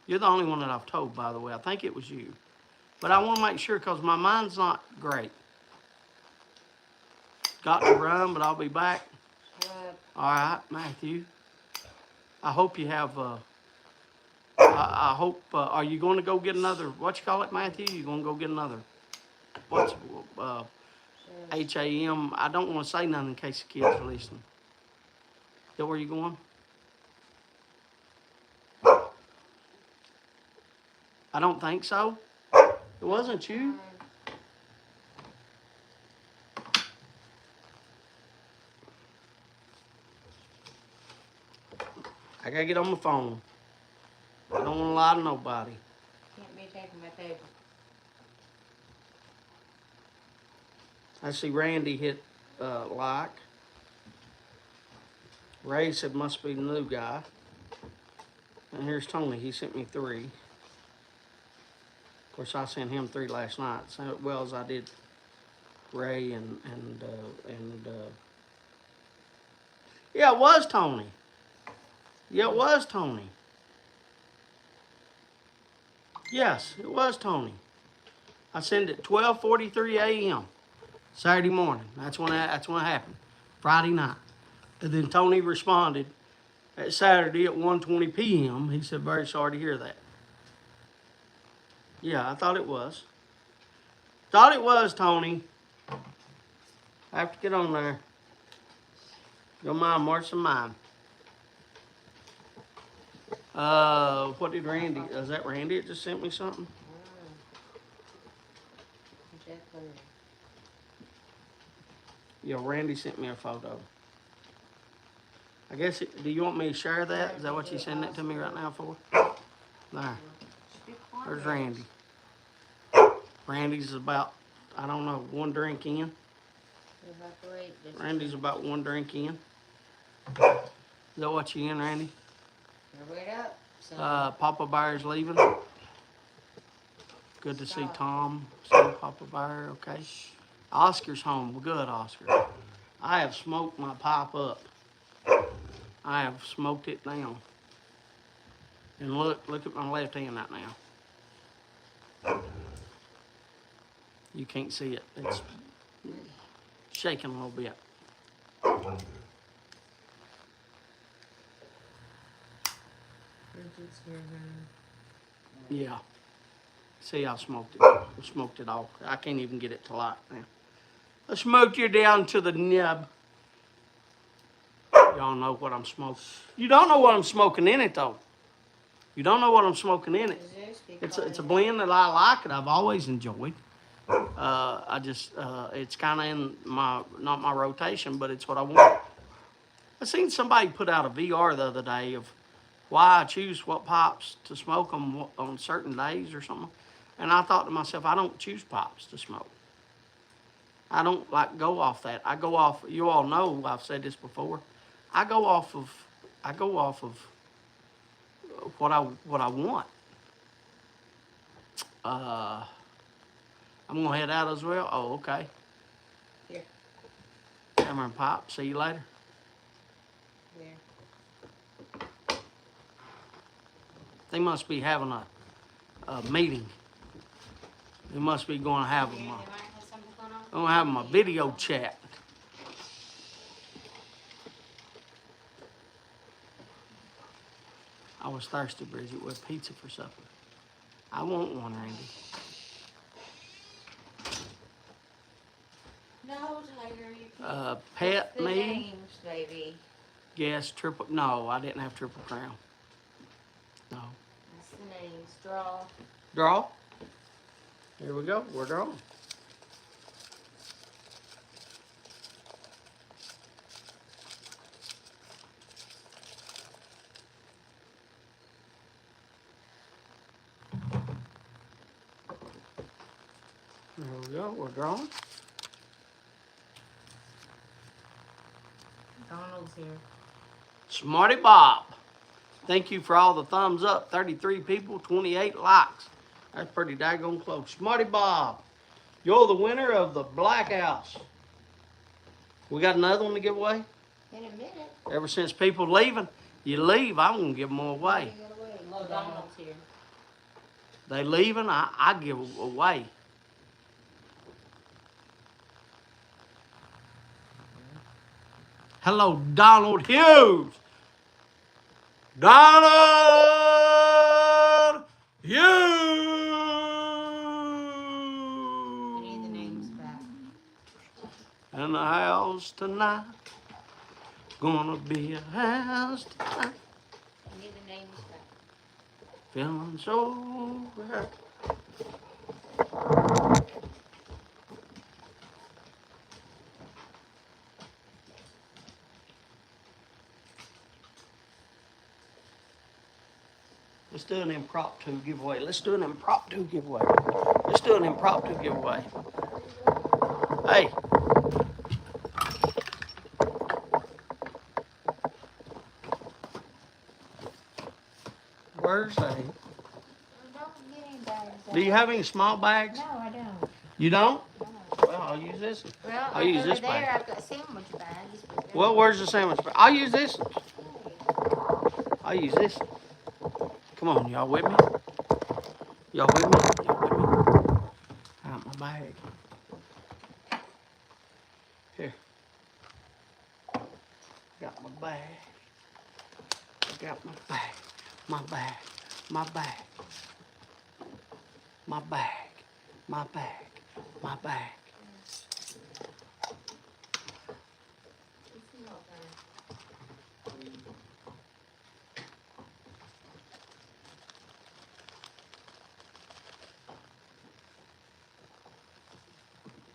You're the only one that I've told, by the way. I think it was you. But I want to make sure because my mind's not great. Got to run, but I'll be back. All right, Matthew. I hope you have... I hope... are you going to go get another... What you call it, Matthew? You going to go get another... What's... HAM. I don't want to say nothing in case the kids are listening. Is that where you going? I don't think so. It wasn't you. I gotta get on my phone. I don't want to lie to nobody. Can't be taking my table. I see Randy hit like. Ray said must be the new guy. And here's Tony. He sent me 3. Of course, I sent him 3 last night, so well as I did Ray and yeah, it was Tony. Yeah, it was Tony. Yes, it was Tony. I sent it 12:43 a.m. Saturday morning. That's when it happened. Friday night. And then Tony responded at Saturday at 1:20 p.m. He said, very sorry to hear that. Yeah, I thought it was. Thought it was, Tony. I have to get on there. Don't mind, March and mine. What did Randy... Is that Randy that just sent me something? Yeah, Randy sent me a photo. I guess, do you want me to share that? Is that what you sending it to me right now for? There. There's Randy. Randy's about, I don't know, 1 drink in. Randy's about 1 drink in. Is that what you in, Randy? Papa Bear's leaving. Good to see Tom. See Papa Bear, okay. Oscar's home. Well, good, Oscar. I have smoked my pipe up. I have smoked it down. And look at my left hand right now. You can't see it. It's shaking a little bit. Yeah. See, I smoked it. I smoked it all. I can't even get it to light now. I smoked you down to the nub. Y'all know what I'm smoking. You don't know what I'm smoking in it, though. You don't know what I'm smoking in it. It's a blend that I like and I've always enjoyed. It's kind of in not my rotation, but it's what I want. I seen somebody put out a VR the other day of why I choose what pipes to smoke on certain days or something. And I thought to myself, I don't choose pipes to smoke. I don't go off that. I go off, you all know I've said this before. I go off of what I want. I'm gonna head out as well. Oh, okay. Here. Camera and pipe. See you later. Yeah. They must be having a meeting. They must be going to have them. Going to have them a video chat. I was thirsty, Bridget, with pizza for supper. I want one, Randy. No, Tiger. Pet the me. names, baby. Yes, triple. No, I didn't have Triple Crown. No. That's the names. Draw. Draw. Here we go. We're drawing. we go. We're drawing. Donald's here. Smarty Bob. Thank you for all the thumbs up. 33 people, 28 likes. That's pretty daggone close. Smarty Bob, you're the winner of the Black House. We got another one to give away? In a minute. Ever since people leaving, you leave, I'm going to give them away. Oh, Donald's here. They leaving, I give away. Hello, Donald Hughes. Donald Hughes. I need the names back. In the house tonight. Gonna be a house tonight. I need the names back. Feeling so right. Let's do an impromptu giveaway. Let's do an impromptu giveaway. Let's do an impromptu giveaway. Hey. Where's they? Don't get any bags. Do you have any small bags? No, I don't. You don't? No. Well, I'll use this one. Well, I'll use over this there, bag. I've got sandwich bags. But Well, where's the sandwich bag? I'll use this one. I'll use this one. Come on, y'all with me? Y'all with me? Y'all with me? Out my bag. Here. Got my bag. I got my bag. My bag. My bag. My bag. My bag. My bag.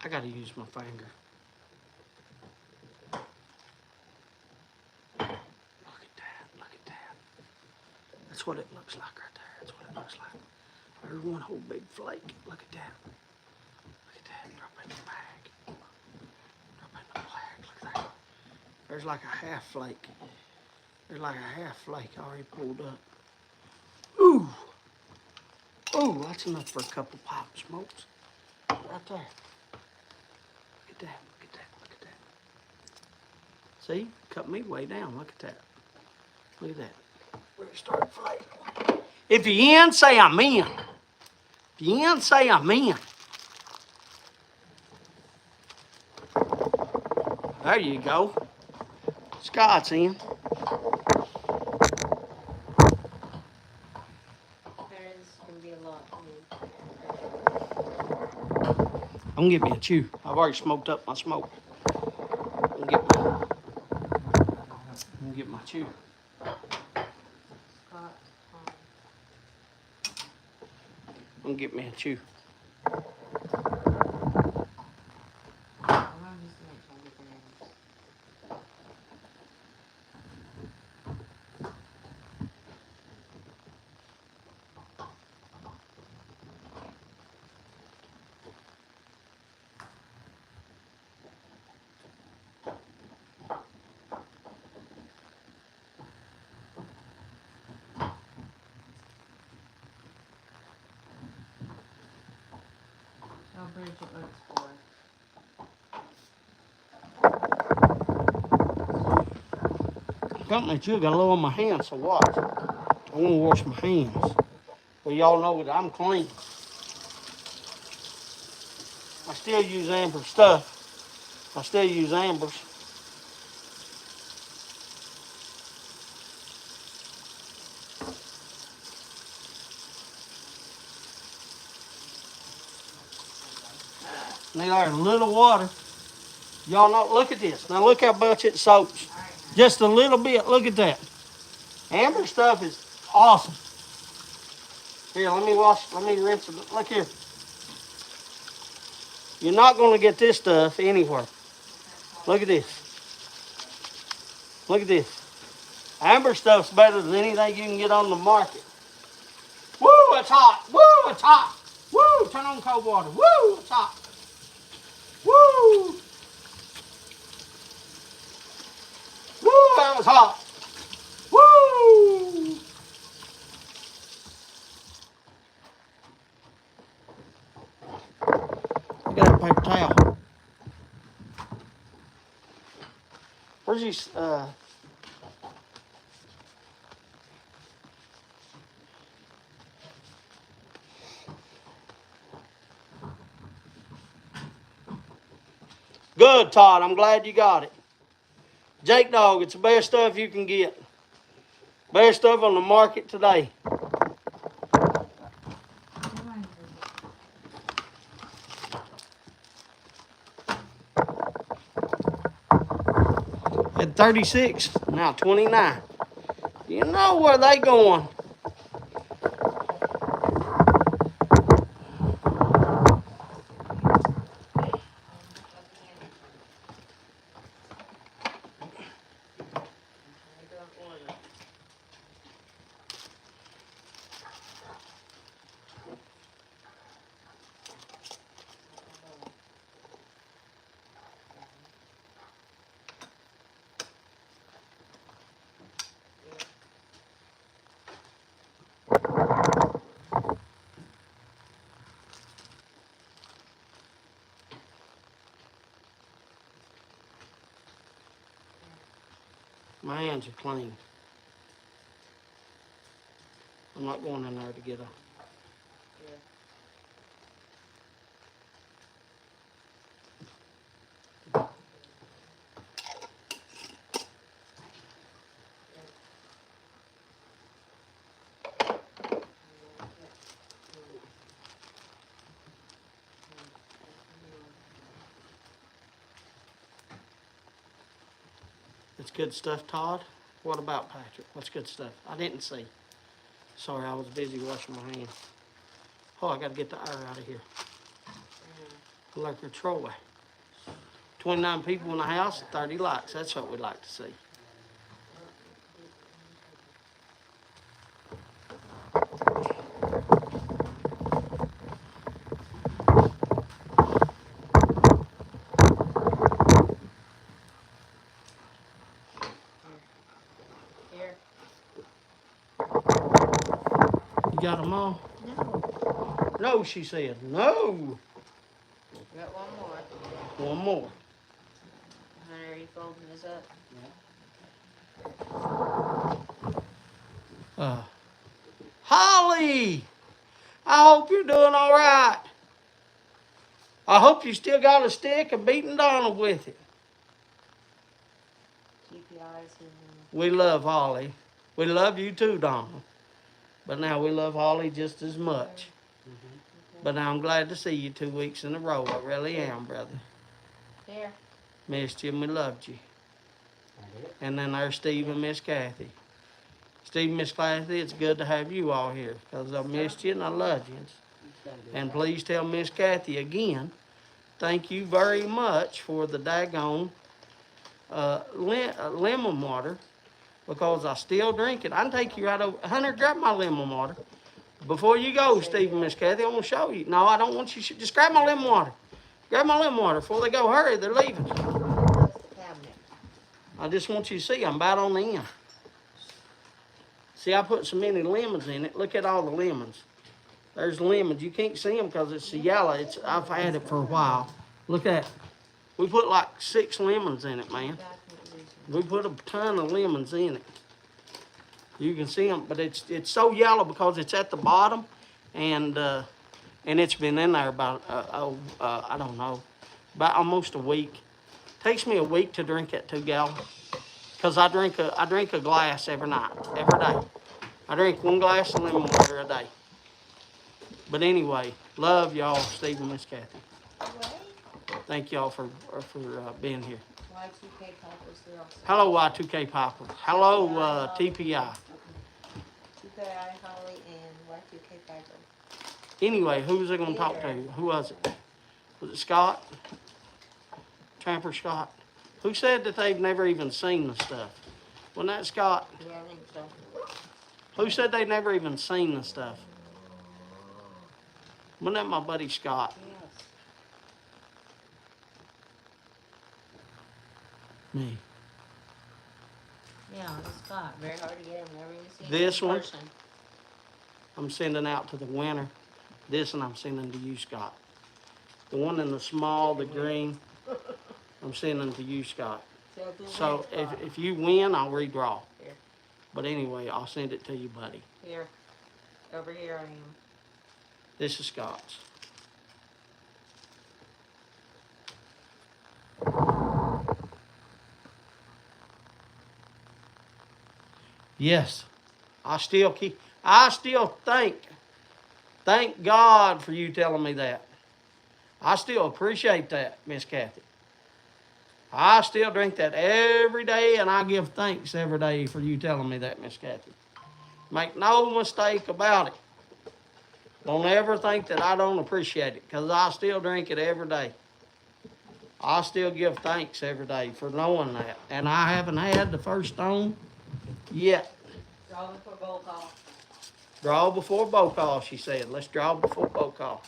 I gotta use my finger. Look at that, look at that. That's what it looks like right there. That's what it looks like. There's one whole big flake. Look at that. Look at that. Drop in the bag. Drop in the bag. Look at that. There's like a half flake. There's like a half flake already pulled up. Ooh. Ooh, that's enough for a couple pop smokes. Right there. Look at that, look at that, look at that. See? Cut me way down. Look at that. Look at that. Where it started flaking. If you're in, say I'm in. If you're in, say I'm in. There you go. Scott's in. There's going to be a lot. I'm gonna get me a chew. I've already smoked up my smoke. I'm gonna get my chew. Scott, I'm gonna get me a chew. How Bridget looks for. Company chew got a little on my hands, so watch. I wanna wash my hands. Well, y'all know that I'm clean. I still use Amber stuff. I still use Amber's. Need a little water. Y'all know, look at this. Now look how much it soaks. Just a little bit, look at that. Amber stuff is awesome. Here, let me rinse it. Look here. You're not gonna get this stuff anywhere. Look at this. Look at this. Amber stuff's better than anything you can get on the market. Woo, it's hot. Woo, it's hot. Woo, turn on cold water. Woo, it's hot. Woo! Woo! That was hot. Woo! I got a paper towel. Where's these, Good, Todd. I'm glad you got it. Jake Dog, it's the best stuff you can get. Best stuff on the market today. At 36, now 29. You know where they going. My hands are clean. I'm not going in there to get a... It's good stuff, Todd. What about Patrick? What's good stuff? I didn't see. Sorry, I was busy washing my hands. Oh, I got to get the air out of here. Like a Troy. 29 people in the house, 30 likes. That's what we'd like to see. Here. You got them all? No. No, she said. No. Got one more. One more. Hunter, are you folding this up? Holly! I hope you're doing all right. I hope you still got a stick of beating Donald with it. Keep your eyes in. We love Holly. We love you too, Donald. But now we love Holly just as much. But now I'm glad to see you 2 weeks in a row. I really am, brother. Here. Missed you and we loved you. And then there's Steve and Miss Kathy. Steve and Miss Kathy, it's good to have you all here because I missed you and I love you. And please tell Miss Kathy again, thank you very much for the daggone lemon water because I still drink it. I can take you right over. Hunter, grab my lemon water. Before you go, Steve and Miss Kathy, I want to show you. No, I don't want you to. Just grab my lemon water. Grab my lemon water before they go. Hurry, they're leaving. That's the cabinet. I just want you to see, I'm about on the end. See, I put so many lemons in it. Look at all the lemons. There's lemons. You can't see them because it's yellow. I've had it for a while. Look at it. We put like 6 lemons in it, man. We put a ton of lemons in it. You can see them, but it's so yellow because it's at the bottom, and it's been in there about I don't know, about almost a week. Takes me a week to drink that 2 gallons, cause I drink a glass every night, every day. I drink 1 glass of lemon water a day. But anyway, love y'all, Steve and Miss Kathy. Thank y'all for being here. Y2K Poppers, they're all set. Hello, Y2K Popper. Hello, TPI. 2KI Holly and Y2K Piper. Anyway, who was I going to talk to? Who was it? Was it Scott? Tramper Scott? Who said that they've never even seen the stuff? Wasn't that Scott? Yeah, I think so. Who said they've never even seen the stuff? Wasn't that my buddy Scott? Yes. Me. Yeah, it's Scott. Very hard to get him whenever you see him This in one? person. I'm sending out to the winner. This one I'm sending to you, Scott. The one in the small, the green, I'm sending to you, Scott. So if you win, I'll redraw. Here. But anyway, I'll send it to you, buddy. Here. Over here I am. This is Scott's. Yes, I still thank God for you telling me that. I still appreciate that, Miss Kathy. I still drink that every day, and I give thanks every day for you telling me that, Miss Kathy. Make no mistake about it. Don't ever think that I don't appreciate it, because I still drink it every day. I still give thanks every day for knowing that. And I haven't had the first stone yet. Draw before bowl call. Draw before bowl call, she said. Let's draw before bowl call.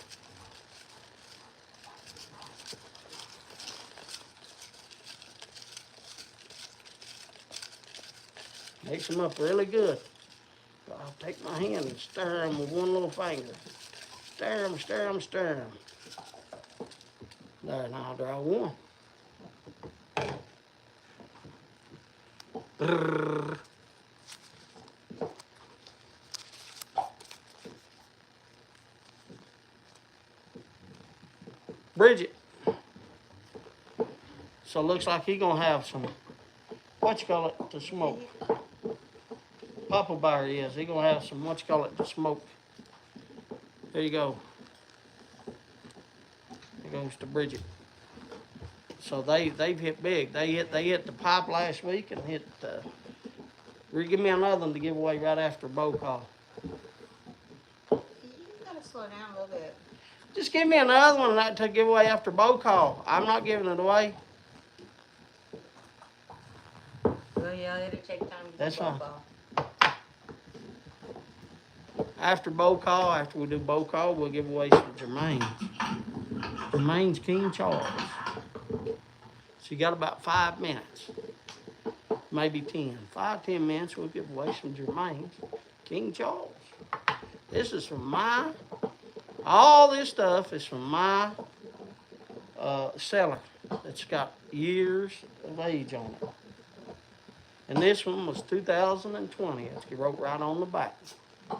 Mix them up really good. I'll take my hand and stir them with one little finger. Stir them, stir them, stir them. There, now I'll draw one. Brrr. Bridget. So it looks like he's gonna have some, what you call it, to smoke. Papa Bear is. He's gonna have some, what you call it, to smoke. There you go. There goes to Bridget. So they've hit big. They hit the pipe last week and hit. Give me another one to give away right after bowl call. You gotta slow down a little bit. Just give me another one to give away after bowl call. I'm not giving it away. Well, yeah, it'll take time to That's do bowl fine. call. After bowl call, after we do bowl call, we'll give away some Jermaine's. Jermaine's King Charles. So you got about 5 minutes. Maybe 10. 5-10 minutes, we'll give away some Jermaine's King Charles. This is from all this stuff is from my cellar that's got years of age on it. And this one was 2020. It's wrote right on the back.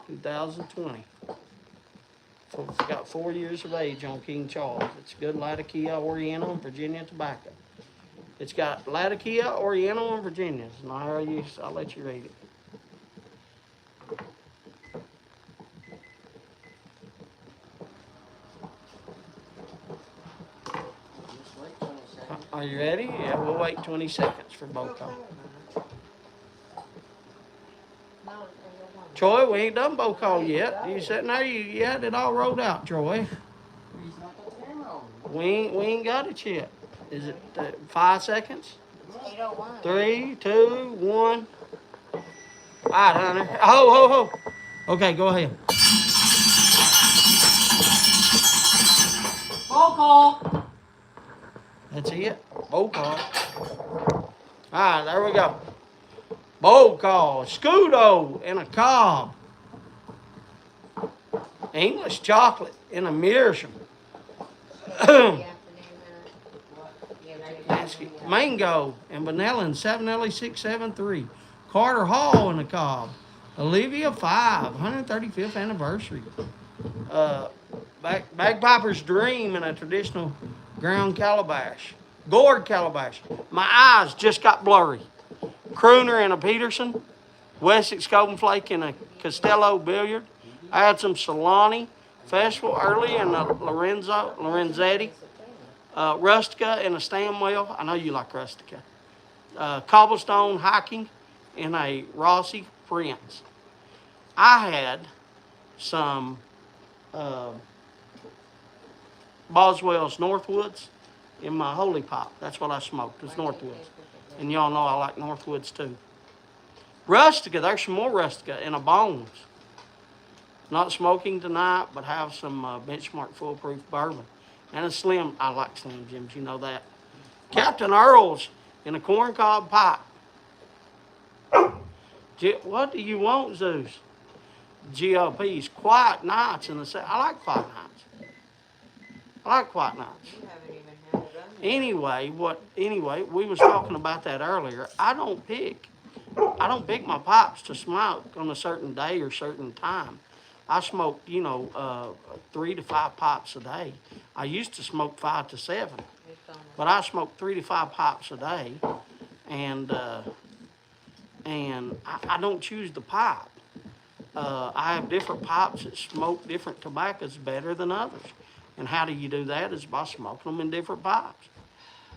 2020. So it's got 4 years of age on King Charles. It's good Latakia, Oriental, and Virginia tobacco. It's got Latakia, Oriental, and Virginia's. And I'll let you read it. Are you ready? Yeah, we'll wait 20 seconds for both call. Troy, we ain't done bowl call yet. You sitting there, you had it all rolled out, Troy. We ain't got it yet. Is it 5 seconds? 8:01. 3, 2, 1. All right, Hunter. Ho. Okay, go ahead. Bowl call. That's it. Bowl call. All right, there we go. Bowl call. Scudo in a cob. English chocolate in a meerschaum. Mango and vanilla in 7LE673. Carter Hall in a cob. Olivia 5, 135th anniversary. Bagpiper's Dream in a traditional ground calabash. Gourd calabash. My eyes just got blurry. Crooner in a Peterson. Wessex Golden Flake in a Costello Billiard. I had some Solani Festival early in a Lorenzetti. Rustica in a Stanwell. I know you like Rustica. Cobblestone Hiking in a Rossi Prince. I had some Boswell's Northwoods in my Holy Pop. That's what I smoked. It's Northwoods. And y'all know I like Northwoods too. Rustica, there's some more Rustica in a Bones. Not smoking tonight, but have some Benchmark Foolproof Bourbon. And a Slim, I like Slim Jims, you know that. Captain Earl's in a corncob pipe. What do you want, Zeus? GOP's quiet nights in the set. I like quiet nights. I like quiet nights. You haven't even had it done yet. Anyway, we was talking about that earlier. I don't pick my pipes to smoke on a certain day or certain time. I smoke, 3 to 5 pipes a day. I used to smoke 5 to 7, but I smoke 3 to 5 pipes a day, and I don't choose the pipe. I have different pipes that smoke different tobaccos better than others. And how do you do that? Is by smoking them in different pipes.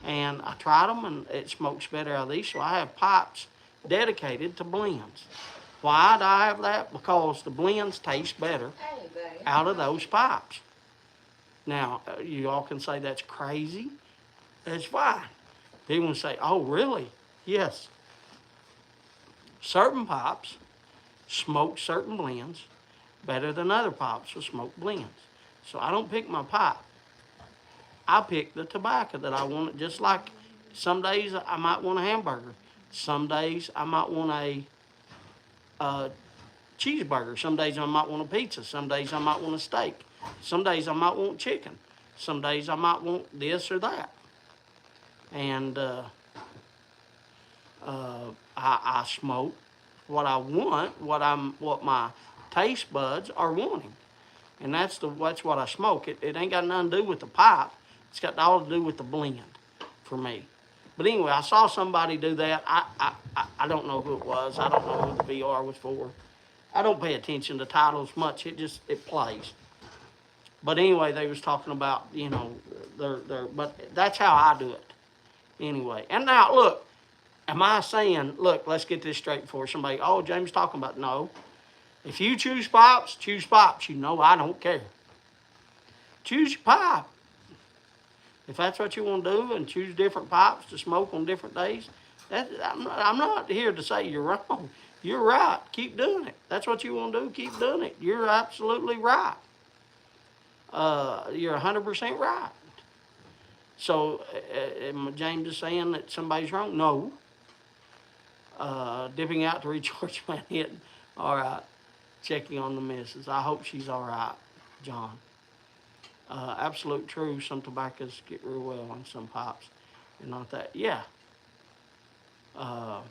And I tried them, and it smokes better out of these, so I have pipes dedicated to blends. Why do I have that? Because the blends taste better out of those pipes. Now, you all can say that's crazy. That's fine. People say, oh, really? Yes. Certain pipes smoke certain blends better than other pipes will smoke blends. So I don't pick my pipe. I pick the tobacco that I want. Just like some days I might want a hamburger. Some days I might want a cheeseburger. Some days I might want a pizza. Some days I might want a steak. Some days I might want chicken. Some days I might want this or that. And I smoke what I want, what my taste buds are wanting, and that's what I smoke. It ain't got nothing to do with the pipe. It's got all to do with the blend for me. But anyway, I saw somebody do that. I don't know who it was. I don't know who the VR was for. I don't pay attention to titles much. It plays. But anyway, they was talking about but that's how I do it. Anyway, and now look. Am I saying, look, let's get this straight before somebody, oh, James talking about, no. If you choose pipes, choose pipes. You know I don't care. Choose your pipe. If that's what you want to do and choose different pipes to smoke on different days, I'm not here to say you're wrong. You're right. Keep doing it. That's what you want to do. Keep doing it. You're absolutely right. You're 100% right. So, James is saying that somebody's wrong? No. Dipping out to recharge my head. All right. Checking on the missus. I hope she's all right, John. Absolute true. Some tobaccos get real well on some pipes. And not that. Yeah. I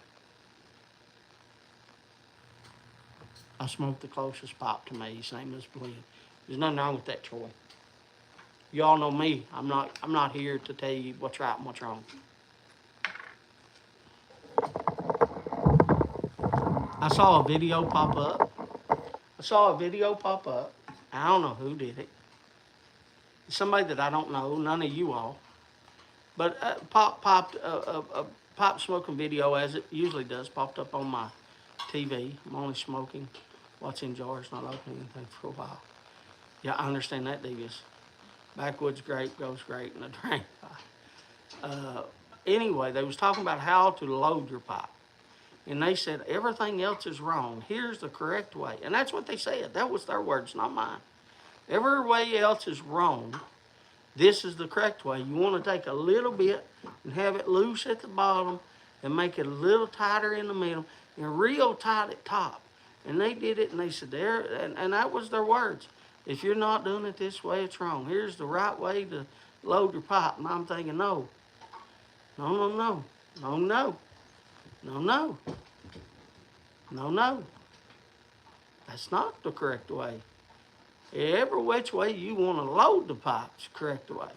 smoke the closest pipe to me, same as blend. There's nothing wrong with that, Troy. You all know me. I'm not here to tell you what's right and what's wrong. I saw a video pop up. I don't know who did it. Somebody that I don't know, none of you all. But popped a pipe smoking video, as it usually does, popped up on my TV. I'm only smoking what's in jars, not opening anything for a while. Yeah, I understand that, Devious. Backwoods grape goes great in a drain pipe. Anyway, they was talking about how to load your pipe. And they said, everything else is wrong. Here's the correct way. And that's what they said. That was their words, not mine. Every way else is wrong. This is the correct way. You want to take a little bit and have it loose at the bottom and make it a little tighter in the middle and real tight at top. And they did it, and they said, and that was their words. If you're not doing it this way, it's wrong. Here's the right way to load your pipe. And I'm thinking, no. That's not the correct way. Every which way you want to load the pipe's the correct way.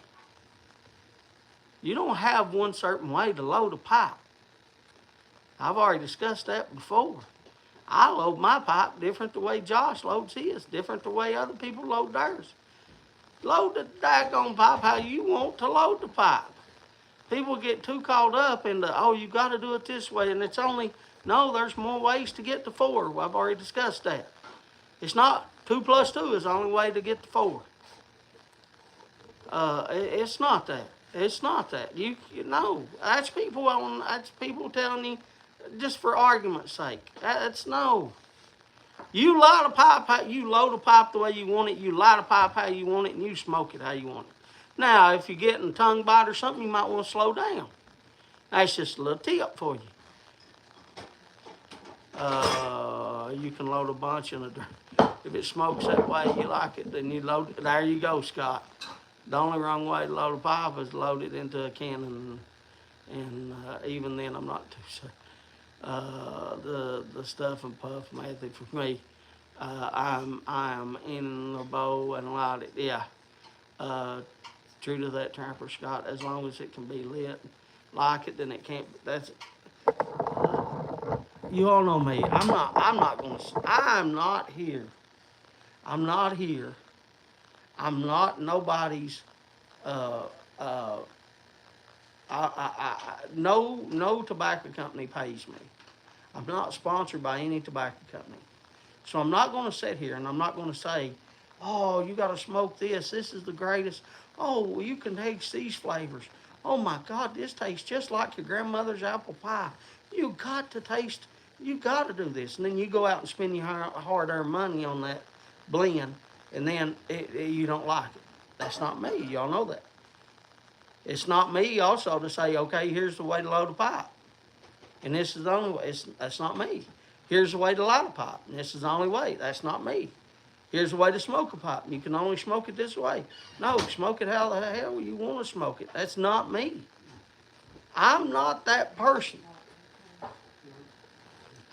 You don't have one certain way to load a pipe. I've already discussed that before. I load my pipe different the way Josh loads his, different the way other people load theirs. Load the daggone pipe how you want to load the pipe. People get too caught up in you got to do it this way, and it's only, no, there's more ways to get to 4. Well, I've already discussed that. It's not 2 plus 2 is the only way to get to 4. It's not that. It's not that. You know, that's people telling you, just for argument's sake. That's no. You load a pipe the way you want it, you light a pipe how you want it, and you smoke it how you want it. Now, if you're getting tongue bite or something, you might want to slow down. That's just a little tip for you. You can load a bunch in a, if it smokes that way you like it, then you load it. There you go, Scott. The only wrong way to load a pipe is load it into a can, and even then I'm not too sure. The stuff and puff method for me, I'm in the bowl and light it. Yeah, true to that trapper, Scott. As long as it can be lit like it, then it can't. That's you all know me. I'm not gonna. I'm not here. I'm not here. I'm not nobody's. Uh, uh, no tobacco company pays me. I'm not sponsored by any tobacco company. So I'm not going to sit here and I'm not going to say, oh, you got to smoke this. This is the greatest. Oh, well, you can taste these flavors. Oh my God, this tastes just like your grandmother's apple pie. You got to taste, you got to do this. And then you go out and spend your hard-earned money on that blend, and then you don't like it. That's not me. Y'all know that. It's not me also to say, okay, here's the way to load a pipe. And this is the only way. That's not me. Here's the way to light a pipe. And this is the only way. That's not me. Here's the way to smoke a pipe. You can only smoke it this way. No, smoke it how the hell you want to smoke it. That's not me. I'm not that person.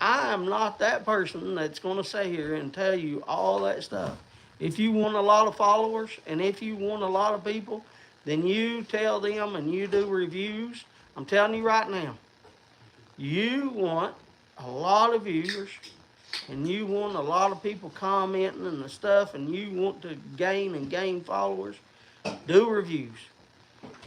I am not that person that's going to sit here and tell you all that stuff. If you want a lot of followers and if you want a lot of people, then you tell them and you do reviews. I'm telling you right now, you want a lot of viewers and you want a lot of people commenting and the stuff, and you want to gain followers, do reviews.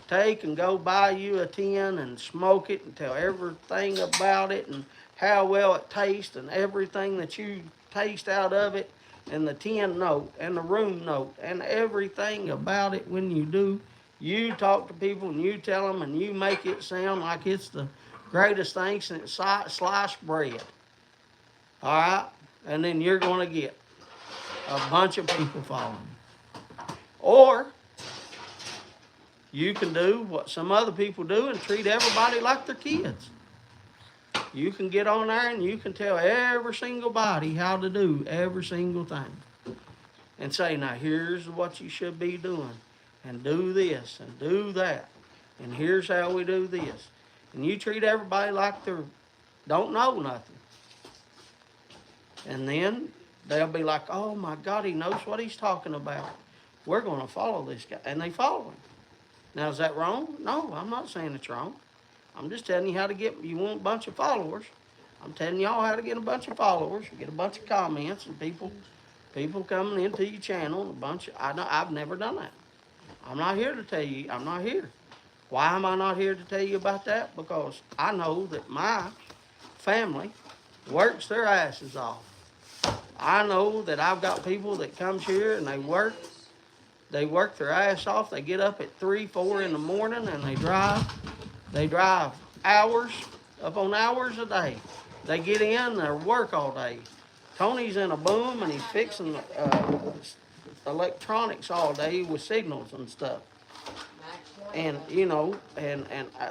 Take and go buy you a tin and smoke it and tell everything about it and how well it tastes and everything that you taste out of it, and the tin note and the room note and everything about it. When you do, you talk to people and you tell them and you make it sound like it's the greatest thing since sliced bread. All right? And then you're going to get a bunch of people following. Or you can do what some other people do and treat everybody like they're kids. You can get on there and you can tell every single body how to do every single thing. And say, now here's what you should be doing. And do this and do that. And here's how we do this. And you treat everybody like they don't know nothing. And then they'll be like, oh my God, he knows what he's talking about. We're going to follow this guy. And they follow him. Now, is that wrong? No, I'm not saying it's wrong. I'm just telling you how to get, you want a bunch of followers. I'm telling y'all how to get a bunch of followers, get a bunch of comments, and people coming into your channel, a bunch of, I've never done that. I'm not here to tell you, I'm not here. Why am I not here to tell you about that? Because I know that my family works their asses off. I know that I've got people that comes here and they work their ass off. They get up at 3, 4 in the morning and they drive hours upon hours a day. They get in and they work all day. Tony's in a boom and he's fixing electronics all day with signals and stuff. And you know, and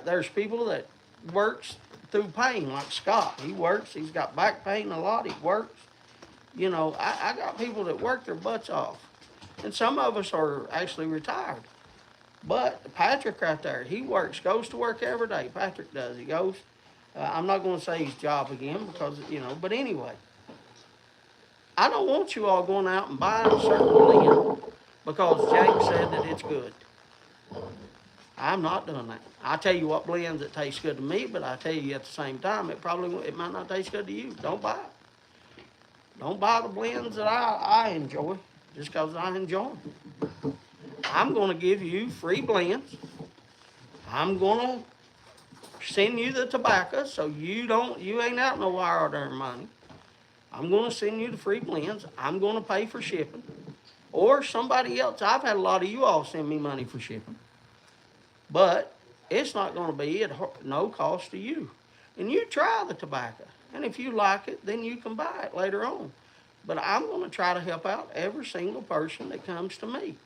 there's people that works through pain, like Scott. He works, he's got back pain a lot, he works. You know, I got people that work their butts off. And some of us are actually retired. But Patrick right there, he works, goes to work every day. Patrick does. He goes, I'm not going to say his job again because, you know, but anyway. I don't want you all going out and buying a certain blend because Jake said that it's good. I'm not doing that. I tell you what blends that taste good to me, but I tell you at the same time, it might not taste good to you. Don't buy it. Don't buy the blends that I enjoy just because I enjoy them. I'm going to give you free blends. I'm going to send you the tobacco so you ain't out no hard-earned money. I'm going to send you the free blends. I'm going to pay for shipping. Or somebody else. I've had a lot of you all send me money for shipping. But it's not going to be at no cost to you. And you try the tobacco. And if you like it, then you can buy it later on. But I'm going to try to help out every single person that comes to me.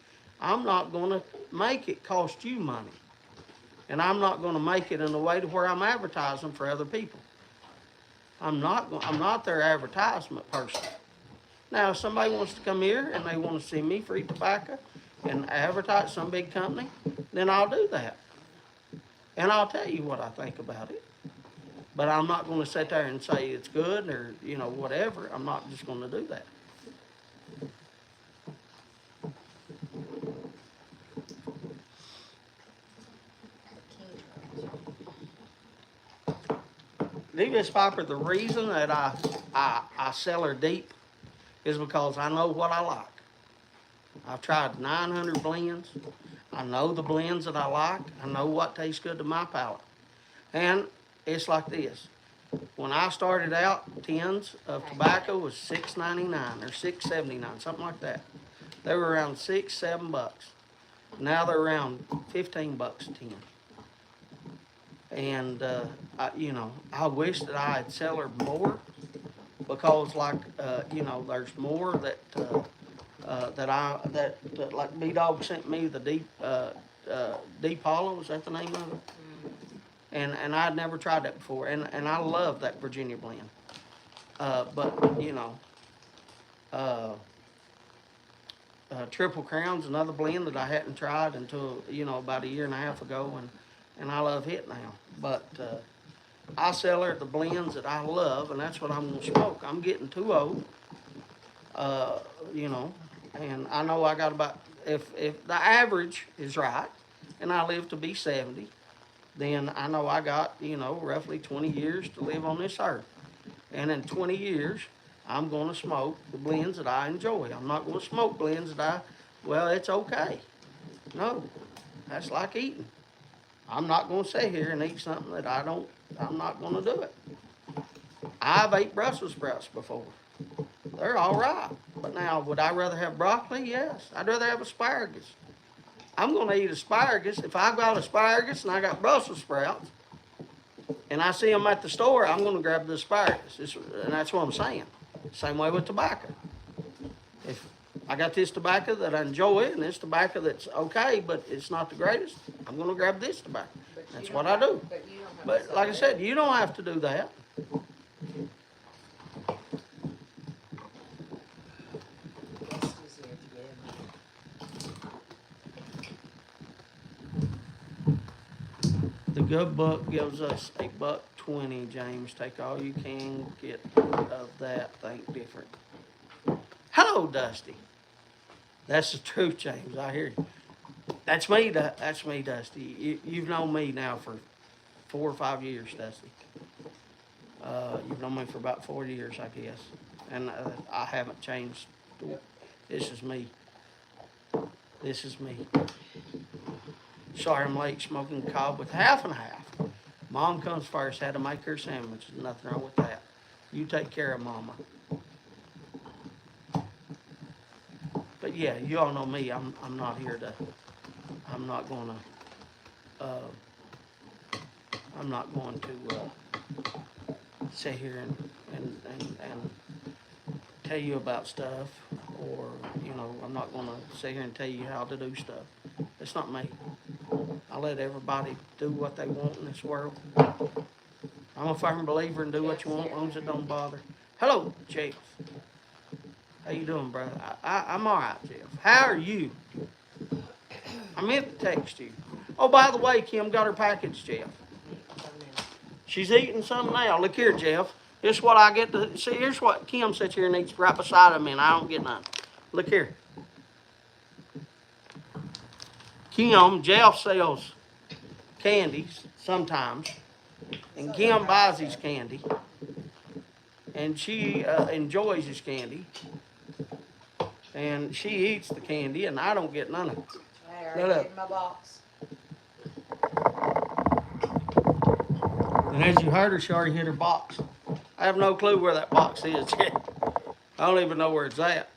I'm not going to make it cost you money. And I'm not going to make it in a way to where I'm advertising for other people. I'm not their advertisement person. Now, if somebody wants to come here and they want to see me free tobacco and advertise some big company, then I'll do that. And I'll tell you what I think about it. But I'm not going to sit there and say it's good or, whatever. I'm not just going to do that. Miss Piper, the reason that I sell her deep is because I know what I like. I've tried 900 blends. I know the blends that I like. I know what tastes good to my palate. And it's like this. When I started out, tins of tobacco was $6.99 or $6.79, something like that. They were around $6, $7. Now they're around $15 a tin. And I wish that I had sell her more because, there's more that like B Dog sent me the Deep Hollow. Is that the name of it? And I'd never tried that before, and I love that Virginia blend. Triple Crown's another blend that I hadn't tried until about a year and a half ago, and I love it now. But I sell her the blends that I love, and that's what I'm gonna smoke. I'm getting too old, and I know I got about if the average is right, and I live to be 70. Then I know I got, roughly 20 years to live on this earth. And in 20 years, I'm going to smoke the blends that I enjoy. I'm not going to smoke blends that it's okay. No, that's like eating. I'm not going to sit here and eat something that I'm not going to do it. I've ate Brussels sprouts before. They're all right. But now, would I rather have broccoli? Yes. I'd rather have asparagus. I'm going to eat asparagus. If I've got asparagus and I got Brussels sprouts, and I see them at the store, I'm going to grab the asparagus. And that's what I'm saying. Same way with tobacco. If I got this tobacco that I enjoy, and this tobacco that's okay, but it's not the greatest, I'm going to grab this tobacco. That's what I do. But like I said, you don't have to do that. The good book gives us $1.20, James. Take all you can get of that. Think different. Hello, Dusty. That's the truth, James. I hear you. That's me, Dusty. You've known me now for 4 or 5 years, Dusty. You've known me for about 4 years, I guess. And I haven't changed. This is me. This is me. Sorry I'm late, smoking cob with half and half. Mom comes first, had to make her sandwiches. Nothing wrong with that. You take care of Mama. But yeah, you all know me. I'm not here to. I'm not going to sit here and tell you about stuff, or I'm not going to sit here and tell you how to do stuff. It's not me. I let everybody do what they want in this world. I'm a firm believer in do what you want, as long as it don't bother. Hello, Jeff. How you doing, brother? I'm all right, Jeff. How are you? I meant to text you. Oh, by the way, Kim got her package, Jeff. She's eating something now. Look here, Jeff. Here's what I get to see. Here's what Kim sits here and eats right beside of me, and I don't get none. Look here. Jeff sells candies sometimes, and Kim buys his candy, and she enjoys his candy, and she eats the candy, and I don't get none of it. I already ate my box. And as you heard her, she already hit her box. I have no clue where that box is yet. I don't even know where it's at.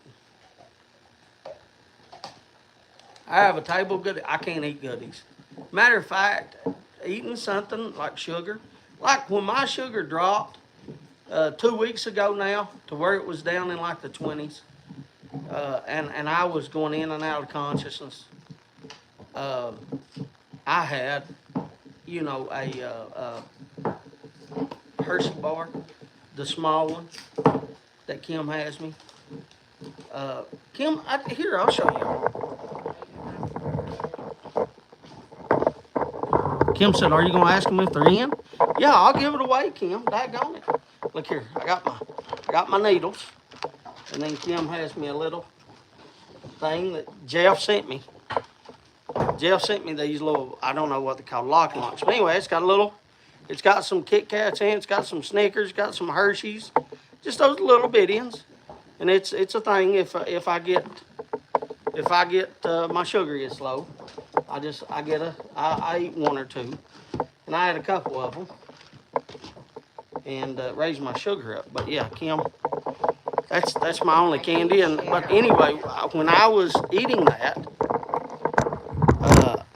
I have a table of goodies. I can't eat goodies. Matter of fact, eating something like sugar, like when my sugar dropped 2 weeks ago now to where it was down in like the 20s, and I was going in and out of consciousness, I had you know, a Hershey bar, the small one that Kim has me. Kim, here, I'll show you. Kim said, "Are you gonna ask them if they're in?" Yeah, I'll give it away, Kim. Daggone it. Look here, I got my needles, and then Kim has me a little thing that Jeff sent me. Jeff sent me these little, I don't know what they call, lock lunch. But anyway, it's got some Kit Kats in it, it's got some Snickers, got some Hershey's, just those little bitties. And it's a thing if I get my sugar gets low, I eat one or two, and I had a couple of them, and raise my sugar up. But yeah, Kim, that's my only candy. But anyway, when I was eating that,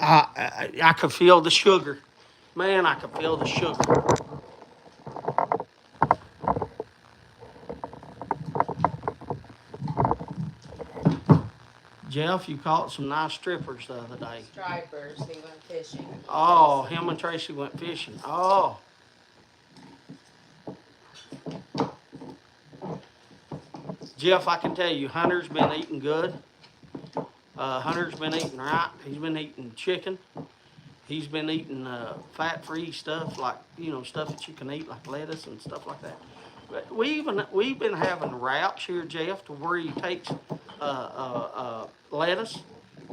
I could feel the sugar. Man, I could feel the sugar. Jeff, you caught some nice strippers the other day. Stripers, he went fishing. Oh, him and Tracy went fishing. Oh. Jeff, I can tell you, Hunter's been eating good. Hunter's been eating right. He's been eating chicken. He's been eating fat-free stuff, like, you know, stuff that you can eat, like lettuce and stuff like that. But we've been having wraps here, Jeff, to where he takes lettuce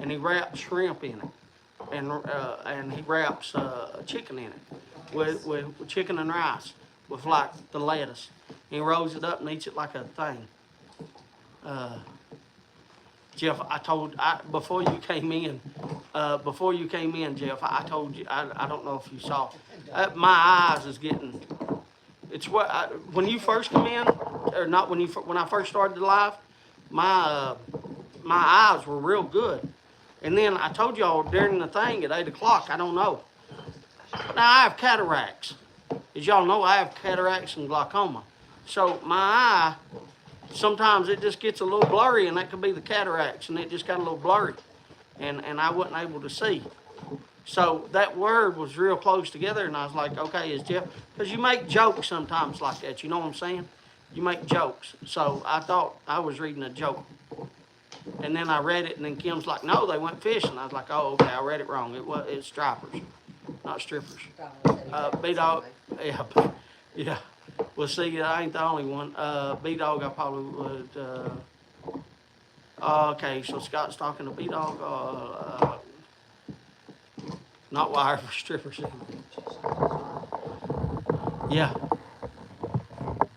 and he wraps shrimp in it, and he wraps chicken in it with chicken and rice with like the lettuce. And he rolls it up and eats it like a thing. Jeff, before you came in, Jeff, I told you, I don't know if you saw, my eyes is getting, it's what, when you first come in, or not when I first started the live, my eyes were real good. And then I told y'all during the thing at 8 o'clock, I don't know. Now I have cataracts. As y'all know, I have cataracts and glaucoma. So my eye, sometimes it just gets a little blurry, and that could be the cataracts, and it just got a little blurry, and I wasn't able to see. So that word was real close together, and I was like, okay, is Jeff, because you make jokes sometimes like that, you know what I'm saying? You make jokes. So I thought I was reading a joke. And then I read it, and then Kim's like, no, they went fishing. I was like, oh, okay, I read it wrong. It's stripers, not strippers. B-Dog, yeah. Well, see, I ain't the only one. B-Dog, I probably would. Okay, so Scott's talking to B-Dog. Not wire for strippers. Yeah.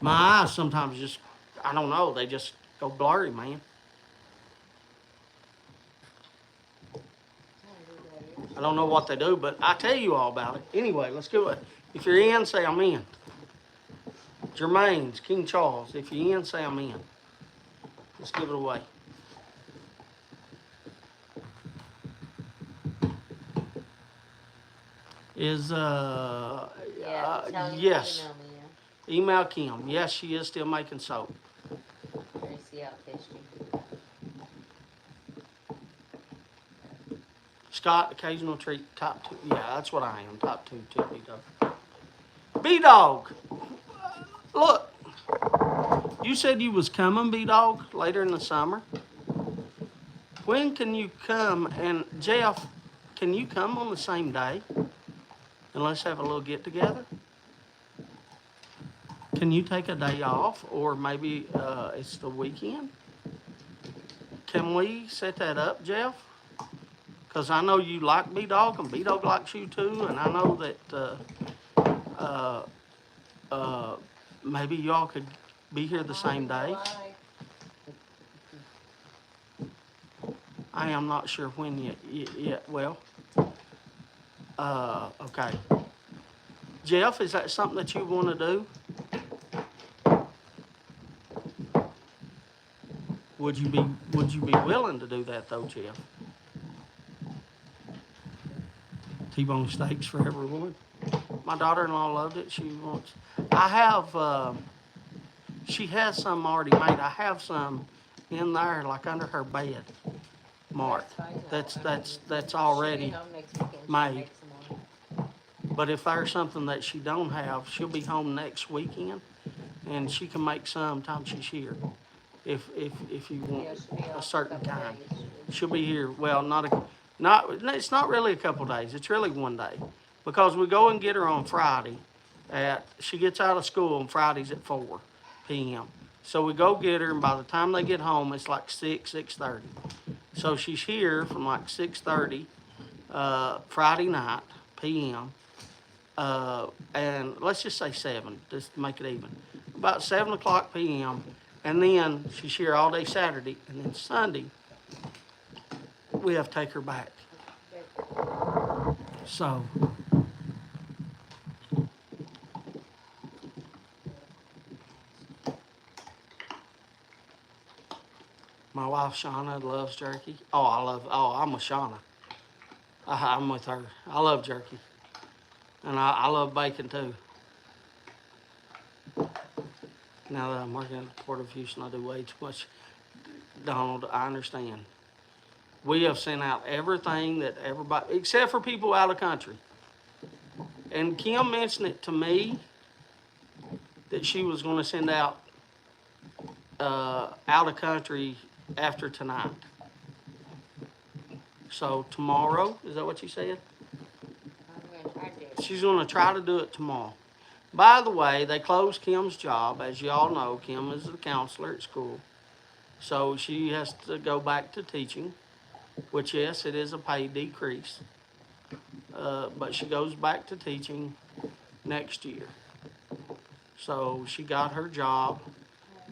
My eyes sometimes just, I don't know, they just go blurry, man. I don't know what they do, but I tell you all about it. Anyway, let's go. If you're in, say I'm in. Jermaine's, King Charles. If you're in, say I'm in. Let's give it away. Yes. Email Kim. Yes, she is still making soap. Tracy out fishing. Scott, occasional treat, top 2. Yeah, that's what I am. Top 2 too, B-Dog. B-Dog, look. You said you was coming, B-Dog, later in the summer. When can you come? And Jeff, can you come on the same day? And let's have a little get together. Can you take a day off, or maybe it's the weekend? Can we set that up, Jeff? Because I know you like B-Dog, and B-Dog likes you too, and I know that maybe y'all could be here the same day. I am not sure when yet. Well, okay. Jeff, is that something that you want to do? Would you be willing to do that though, Jeff? T-bone steaks for everyone. My daughter-in-law loved it. She wants. I have. She has some already made. I have some in there, like under her bed, Mark. That's already made. But if there's something that she don't have, she'll be home next weekend, and she can make some time she's here. If you want Yeah, she'll be a off certain couple kind, days. she'll be here. Well, not it's not really a couple days. It's really one day, because we go and get her on Friday. She gets out of school on Fridays at 4 p.m. So we go get her, and by the time they get home, it's like 6:30. So she's here from like 6:30 Friday night p.m. And let's just say 7, just to make it even. About 7 o'clock p.m. And then she's here all day Saturday, and then Sunday we have to take her back. So my wife Shauna loves jerky. I'm with Shauna. I'm with her. I love jerky. And I love bacon too. Now that I'm working at the Port of Houston, I do way too much. Donald, I understand. We have sent out everything that everybody, except for people out of country. And Kim mentioned it to me that she was going to send out out of country after tonight. So tomorrow, is that what you said? I'm gonna try to. She's going to try to do it tomorrow. By the way, they closed Kim's job. As you all know, Kim is the counselor at school. So she has to go back to teaching, which, yes, it is a pay decrease. But she goes back to teaching next year. So she got her job,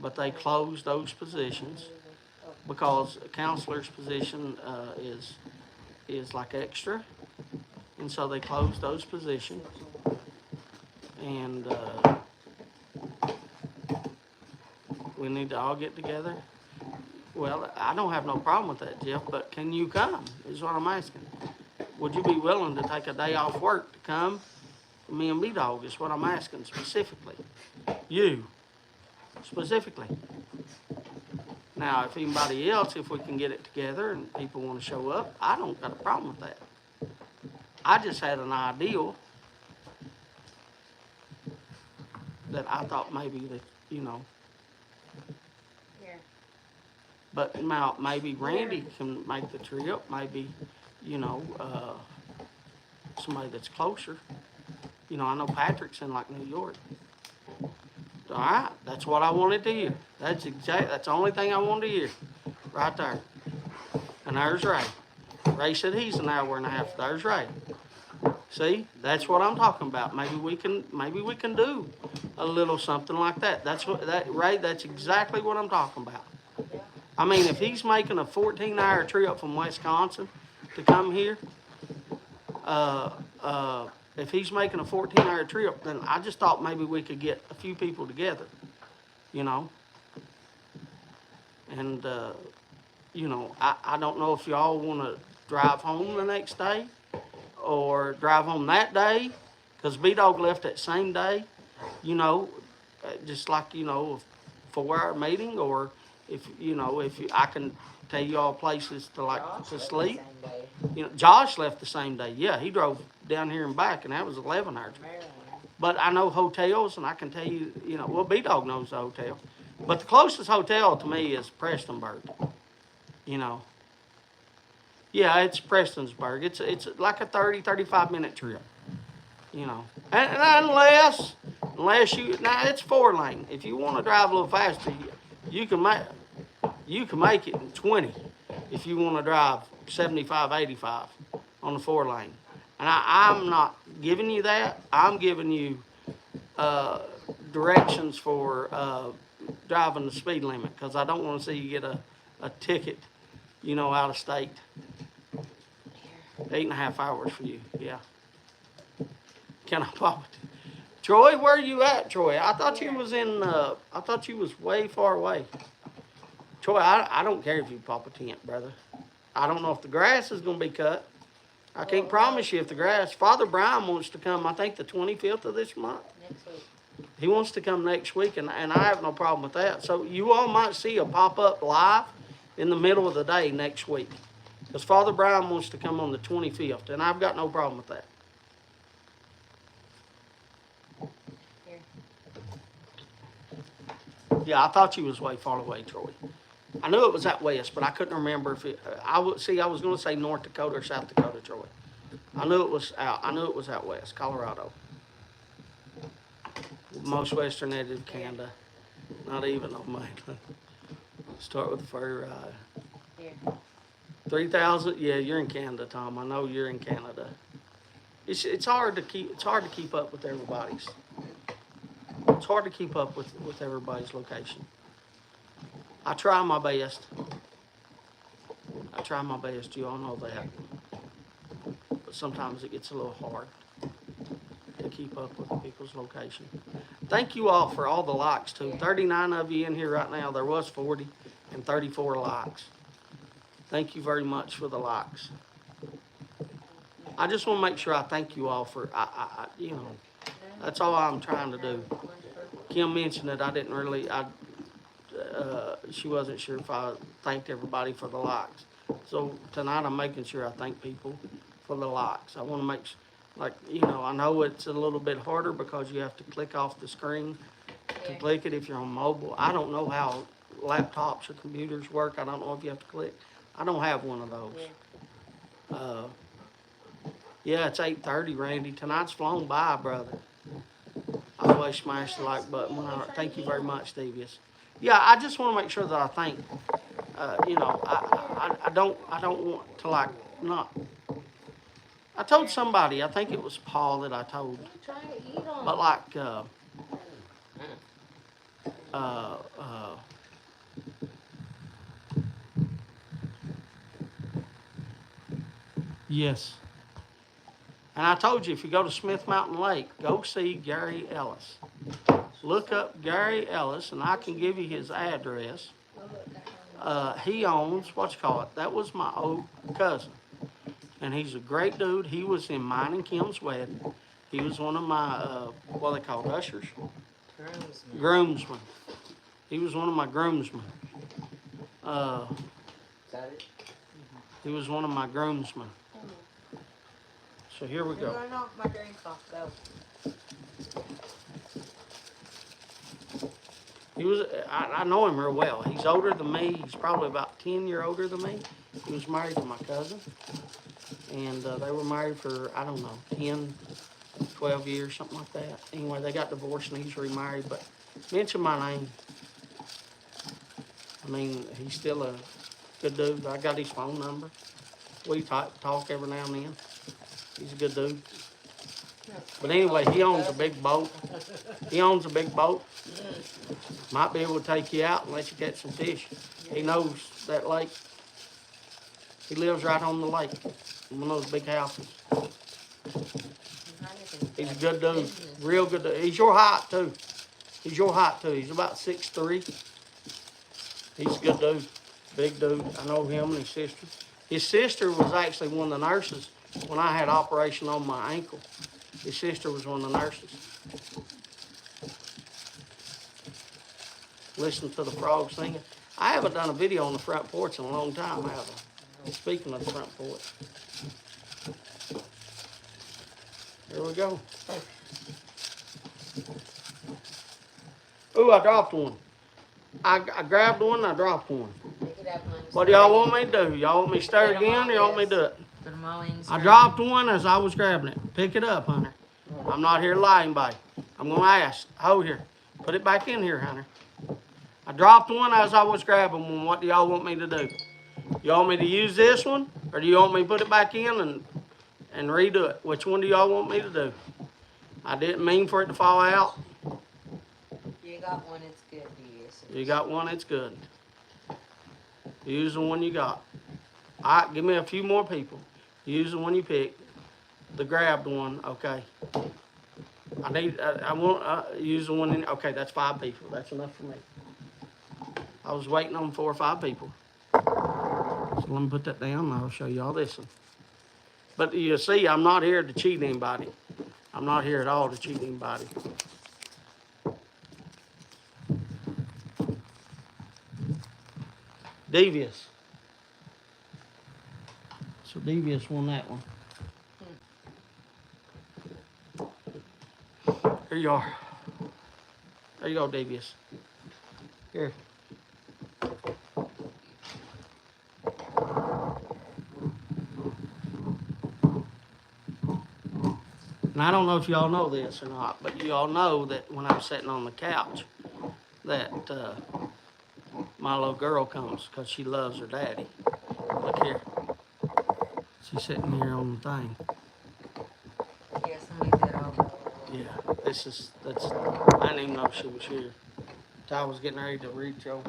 but they closed those positions because a counselor's position is like extra. And so they closed those positions. And we need to all get together. Well, I don't have no problem with that, Jeff, but can you come, is what I'm asking. Would you be willing to take a day off work to come? Me and B-Dog is what I'm asking specifically. You, specifically. Now, if anybody else, if we can get it together and people want to show up, I don't got a problem with that. I just had an ideal that I thought maybe that, Yeah. but now maybe Randy can make the trip, maybe, somebody that's closer. I know Patrick's in like New York. All right, that's what I wanted to hear. That's the only thing I wanted to hear, right there. And there's Ray. Ray said he's an hour and a half. There's Ray. See, that's what I'm talking about. Maybe we can do a little something like that. Ray, that's exactly what I'm talking about. I mean, if he's making a 14-hour trip from Wisconsin to come here, if he's making a 14-hour trip, then I just thought maybe we could get a few people together, And, I don't know if y'all want to drive home the next day or drive home that day, because B-Dog left that same day, just like, a 4-hour meeting, or if I can tell you all places to sleep. Josh left the same day. Yeah, he drove down here and back, and that was 11 hours. But I know hotels, and I can tell you, B-Dog knows the hotel. But the closest hotel to me is Prestonsburg. Yeah, it's Prestonsburg. It's like a 35 minute trip. And unless it's 4-lane. If you want to drive a little faster, you can make it in 20 if you want to drive 75, 85 on the 4-lane. And I'm not giving you that. I'm giving you directions for driving the speed limit, because I don't want to see you get a ticket, out of state. 8.5 hours for you, yeah. Can I pop it? Troy, where are you at, Troy? I thought you was I thought you was way far away. Troy, I don't care if you pop a tent, brother. I don't know if the grass is going to be cut. I can't promise you if the grass. Father Brian wants to come, I think, the 25th of this month. Next week. He wants to come next week, and I have no problem with that. So you all might see a pop-up live in the middle of the day next week, because Father Brian wants to come on the 25th, and I've got no problem with that. Yeah, I thought you was way far away, Troy. I knew it was out west, but I couldn't remember if it. I was going to say North Dakota or South Dakota, Troy. I knew it was out. I knew it was out west, Colorado. Most western edge of Canada. Not even on mainland. Start with the ferry ride. Yeah. 3,000. Yeah, you're in Canada, Tom. I know you're in Canada. It's hard to keep up with everybody's. It's hard to keep up with everybody's location. I try my best. You all know that. But sometimes it gets a little hard to keep up with people's location. Thank you all for all the likes too. 39 of you in here right now. There was 40 and 34 likes. Thank you very much for the likes. I just want to make sure I thank you all for, you know, that's all I'm trying to do. Kim mentioned that I didn't really, she wasn't sure if I thanked everybody for the likes. So tonight I'm making sure I thank people for the likes. I want to make, like, you know, I know it's a little bit harder because you have to click off the screen to click it if you're on mobile. I don't know how laptops or computers work. I don't know if you have to click. I don't have one of those. Yeah, it's 8:30, Randy. Tonight's flown by, brother. I always smash the like button. Thank you very much, Devious. Yeah, I just want to make sure that I thank. You know, I don't want to like not. I told somebody. I think it was Paul that I told. But like, yes. And I told you, if you go to Smith Mountain Lake, go see Gary Ellis. Look up Gary Ellis, and I can give you his address. He owns, that was my old cousin. And he's a great dude. He was in mine and Kim's wedding. He was one of my, what are they called, ushers? Groomsmen. He was one of my groomsmen. He was one of my groomsmen. So here we go. He was, I know him real well. He's older than me. He's probably about 10 years older than me. He was married to my cousin. And they were married for, I don't know, 10, 12 years, something like that. Anyway, they got divorced and he's remarried. But mention my name. I mean, he's still a good dude. I got his phone number. We talk every now and then. He's a good dude. But anyway, he owns a big boat. Might be able to take you out and let you catch some fish. He knows that lake. He lives right on the lake, in one of those big houses. He's a good dude, real good dude. He's your height too. He's about 6'3". He's a good dude, big dude. I know him and his sister. His sister was actually one of the nurses when I had operation on my ankle. His sister was one of the nurses. Listen to the frogs singing. I haven't done a video on the front porch in a long time, have I? Speaking of the front porch. Here we go. Ooh, I dropped one. I grabbed one and I dropped one. What do y'all want me to do? Y'all want me to stir again or y'all want me to do it? I dropped one as I was grabbing it. Pick it up, Hunter. I'm not here to lie to anybody. I'm going to ask. Hold here. Put it back in here, Hunter. I dropped one as I was grabbing one. What do y'all want me to do? You want me to use this one? Or do you want me to put it back in and redo it? Which one do y'all want me to do? I didn't mean for it to fall out. You got one, it's good, yes. You got one, it's good. Use the one you got. All right, give me a few more people. Use the one you picked. The grabbed one, okay. I want use the one okay, that's 5 people. That's enough for me. I was waiting on 4 or 5 people. So let me put that down and I'll show you all this one. But you see, I'm not here to cheat anybody. I'm not here at all to cheat anybody. Devious. So Devious won that one. Here you are. There you go, Devious. Here. And I don't know if y'all know this or not, but y'all know that when I'm sitting on the couch, that my little girl comes because she loves her daddy. Look here. She's sitting here on the thing. Yeah, somebody said all. Yeah, that's, I didn't even know she was here. I was getting ready to reach over.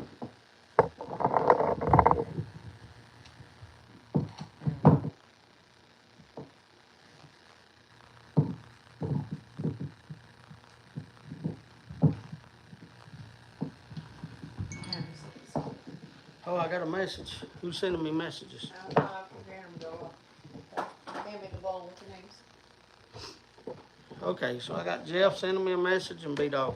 Oh, I got a message. Who's sending me messages? I can hear them go off. Hand me the bowl with your names. Okay, so I got Jeff sending me a message and B-Dog.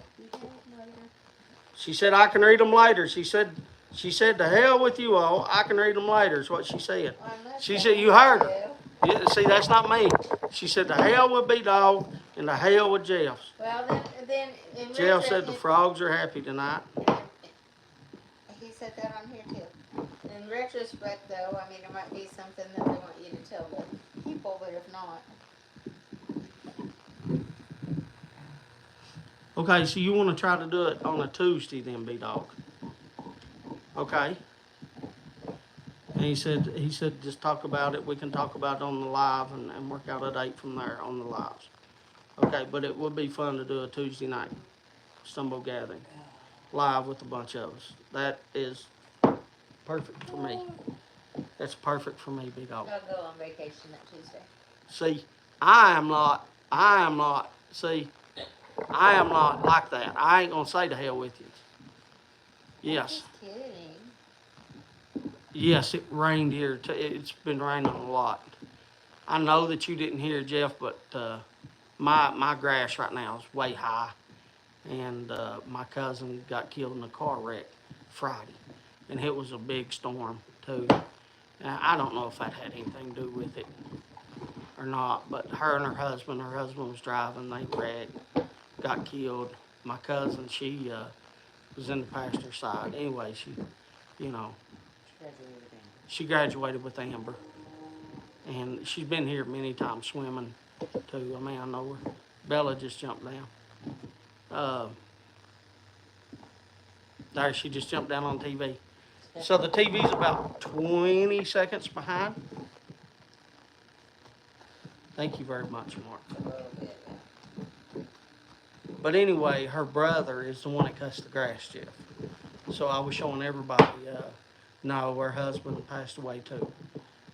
She said I can read them later. She said to hell with you all. I can read them later is what she said. She said you heard her. Yeah, see, that's not me. She said to hell with B-Dog and to hell with Jeff. Well, then Jeff said the frogs are happy tonight. He said that on here too. In retrospect, though, I mean, it might be something that they want you to tell the people, but if not. Okay, so you want to try to do it on a Tuesday then, B-Dog. Okay. And he said just talk about it. We can talk about it on the live and work out a date from there on the lives. Okay, but it would be fun to do a Tuesday night Stumbo gathering live with a bunch of us. That is perfect for me. That's perfect for me, B-Dog. I'll go on vacation that Tuesday. See, I am not like that. I ain't gonna say to hell with you. Yes. Just kidding. Yes, it rained here. It's been raining a lot. I know that you didn't hear Jeff, but my grass right now is way high, and my cousin got killed in a car wreck Friday, and it was a big storm too. And I don't know if that had anything to do with it or not, but her and her husband was driving, they wrecked, got killed. My cousin, she was in the passenger side. Anyway, you know, she graduated with Amber. And she's been here many times swimming too. I mean, I know her. Bella just jumped down. There, she just jumped down on TV. So the TV's about 20 seconds behind. Thank you very much, Mark. But anyway, her brother is the one that cuts the grass, Jeff. So I was showing everybody, no, her husband passed away too.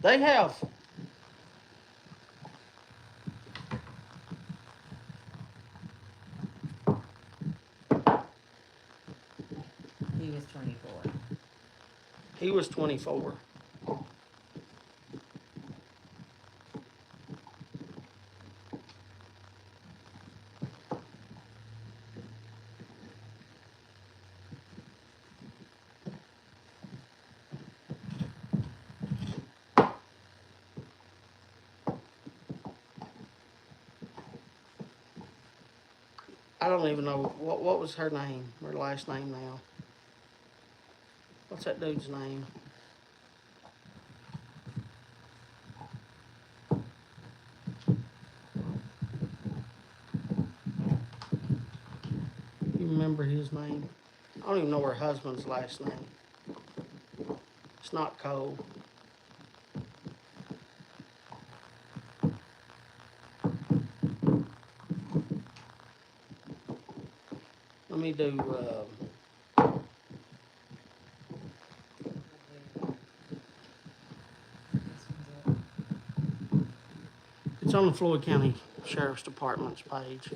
They have. He was 24. He was 24. I don't even know what was her name, her last name now. What's that dude's name? You remember his name? I don't even know her husband's last name. It's not Cole. Let me do, it's on the Floyd County Sheriff's Department's page.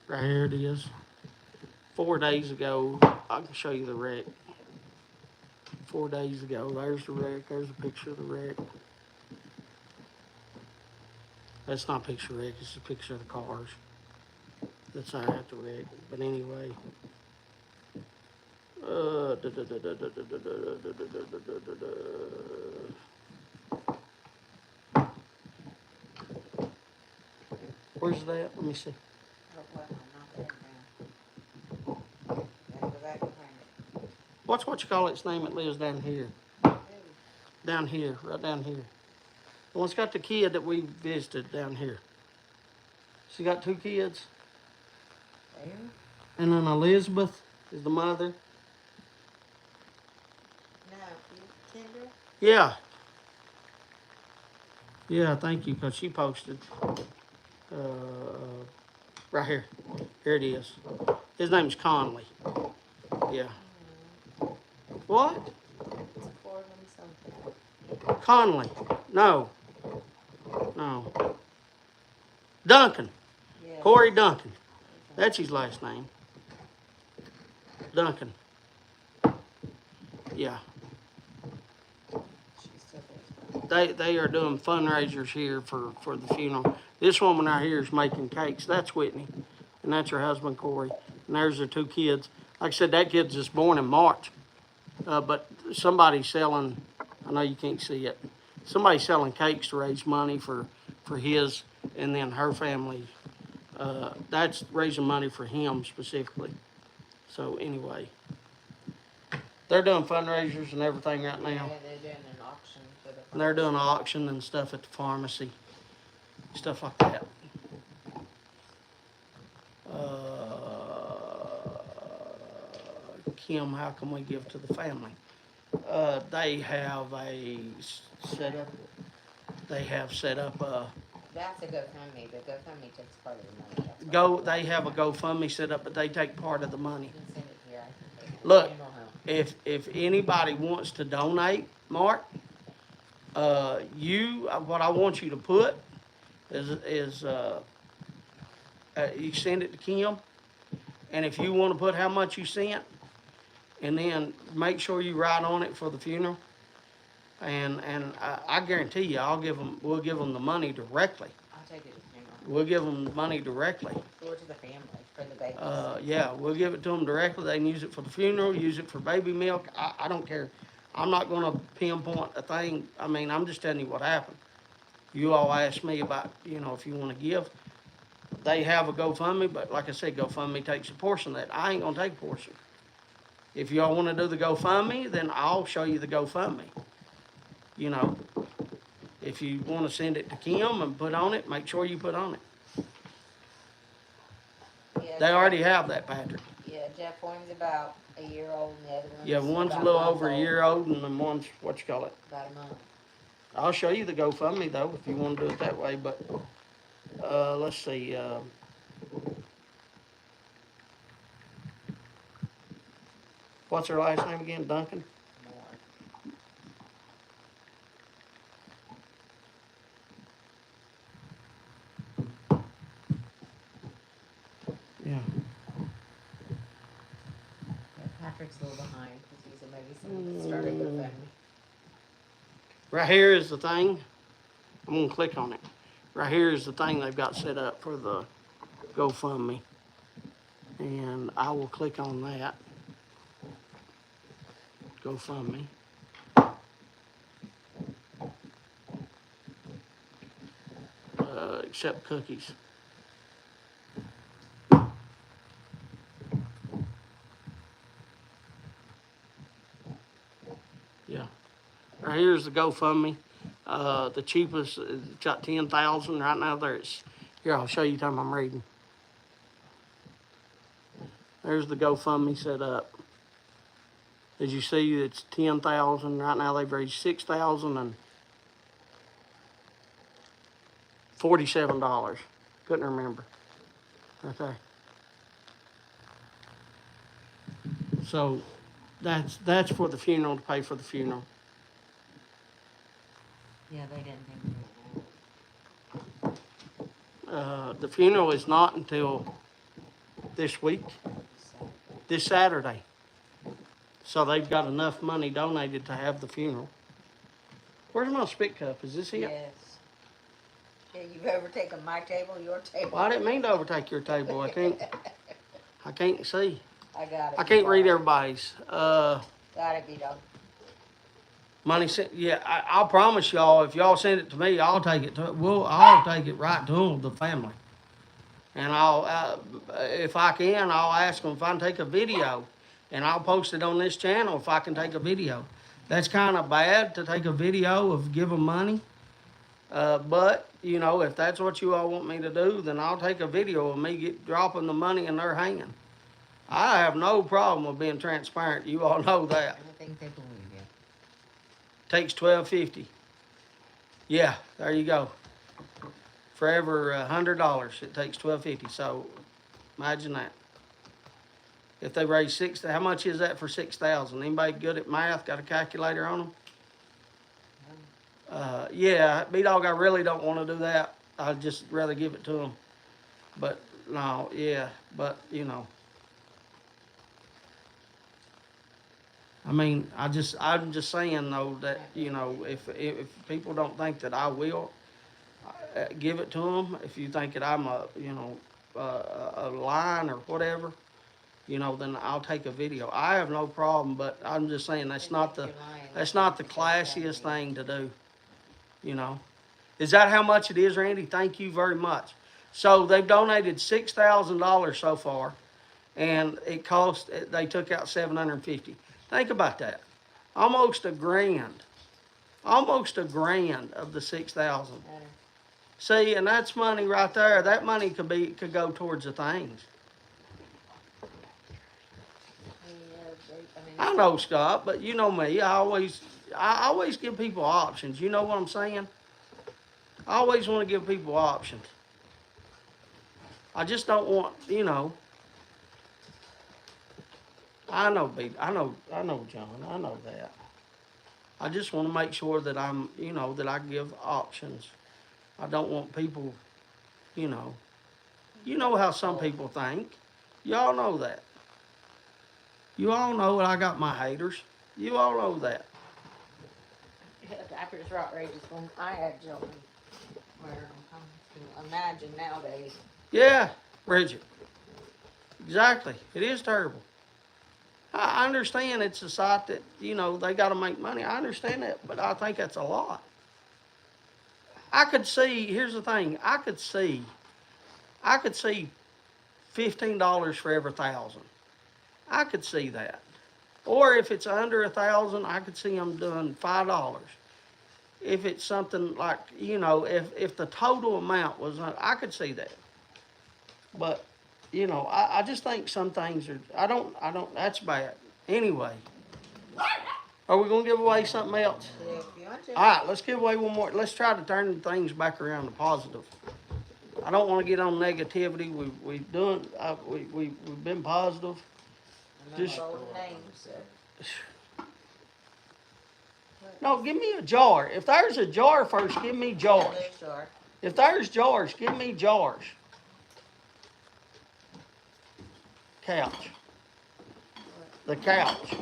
Right here it is. 4 days ago, I can show you the wreck. 4 days ago, there's the wreck. There's a picture of the wreck. That's not a picture of the wreck, it's a picture of the cars that's there at the wreck. But anyway. Where's that? Let me see. Oh, well, not that now. Gotta go back and find What's what you call its name that lives down here? Down here, right down here. The one's got the kid that we visited down here. She got 2 kids. There. And then Elizabeth is the mother. No, you Tinder? Yeah. Yeah, thank you, because she posted. Right here. Here it is. His name's Conley. Yeah. What? It's Corbin something. Conley. No. No. Duncan. Yeah. Corey Duncan. That's his last name. Duncan. Yeah. She still thinks They are doing fundraisers here for the funeral. This woman right here is making cakes. That's Whitney. And that's her husband, Corey. And there's their 2 kids. Like I said, that kid's just born in March. But somebody's selling, I know you can't see it, somebody's selling cakes to raise money for his and then her family. That's raising money for him specifically. So anyway, they're doing fundraisers and everything right now. Yeah, they're doing an auction for the. And they're doing an auction and stuff at the pharmacy, stuff like that. Kim, how can we give to the family? They have a setup. They have set up a That's a GoFundMe. The GoFundMe takes part of the money. That's go. They have a GoFundMe set up, but they take part of the money. You can send it here. I can take it. Look, Funeral home. if anybody wants to donate, Mark, what I want you to put is you send it to Kim, and if you want to put how much you sent, and then make sure you write on it for the funeral, and I guarantee you, we'll give them the money directly. I'll take it to the funeral. We'll give them the money directly. Or to the family for the babies. Yeah, we'll give it to them directly. They can use it for the funeral, use it for baby milk. I don't care. I'm not going to pinpoint a thing. I mean, I'm just telling you what happened. You all asked me about, if you want to give. They have a GoFundMe, but like I said, GoFundMe takes a portion of that. I ain't going to take a portion. If y'all want to do the GoFundMe, then I'll show you the GoFundMe. If you want to send it to Kim and put on it, make sure you put on it. Yeah, They already have that, Patrick. Yeah, Jeff, one's about a year old and the other one's Yeah, one's a about little month over a old. year old, and then one's, About a month. I'll show you the GoFundMe, though, if you want to do it that way, but, let's see, what's her last name again, Duncan? More. Yeah. Yeah, Patrick's a little behind because he's a maybe someone that started GoFundMe. Right here is the thing. I'm gonna click on it. Right here is the thing they've got set up for the GoFundMe. And I will click on that. GoFundMe. Accept cookies. Yeah. Right here's the GoFundMe. The cheapest, it's got 10,000 right now. Here, I'll show you time I'm reading. There's the GoFundMe set up. As you see, it's 10,000 right now. They've raised $6,047. Couldn't remember. Right there. So that's for the funeral, to pay for the funeral. Yeah, they didn't think The funeral is not until this week, so. this Saturday. So they've got enough money donated to have the funeral. Where's my spit cup? Is this it? Yes. Yeah, you've overtaken my table, your table. Well, I didn't mean to overtake your table. I can't see. I got it. I can't read everybody's. Got it, B-Dog. Money sent. Yeah, I'll promise y'all. If y'all send it to me, I'll take it to. I'll take it right to them, the family. And if I can, I'll ask them if I can take a video and I'll post it on this channel if I can take a video. That's kind of bad to take a video of giving money. But, you know, if that's what you all want me to do, then I'll take a video of me dropping the money in their hand. I have no problem with being transparent. You all know that. I don't think they believe you. Takes $12.50. Yeah, there you go. For every $100, it takes $12.50. So imagine that. If they raise how much is that for 6,000? Anybody good at math? Got a calculator on them? Yeah, B-Dog, I really don't want to do that. I'd just rather give it to them. But no, yeah, but you know. I mean, I'm just saying though that, you know, if people don't think that I will, give it to them. If you think that I'm a line or whatever, you know, then I'll take a video. I have no problem, but I'm just saying that's not the classiest thing to do. You know, is that how much it is, Randy? Thank you very much. So they've donated $6,000 so far, and they took out $750. Think about that, almost a grand of the 6,000. See, and that's money right there. That money could go towards the things. I know, Scott, but you know me. I always give people options. You know what I'm saying? I always want to give people options. I just don't want, you know. I know, John. I know that. I just want to make sure that that I give options. I don't want people, you know how some people think. Y'all know that. You all know that I got my haters. You all know that. After it's outrageous when I had children. Where imagine nowadays. Yeah, Bridget. Exactly. It is terrible. I understand it's a site that, you know, they got to make money. I understand that, but I think that's a lot. I could see, here's the thing, I could see $15 for every 1,000. I could see that. Or if it's under 1,000, I could see them doing $5. If it's something like, you know, if the total amount was, I could see that. But, you know, I just think some things are, that's bad. Anyway, are we going to give away something else? Yeah, if you want to. All right, let's give away one more. Let's try to turn things back around to positive. I don't want to get on negativity. We've been positive. Just no, give me a jar. If there's a jar first, give me jars. If there's jars, give me jars. Couch. The couch.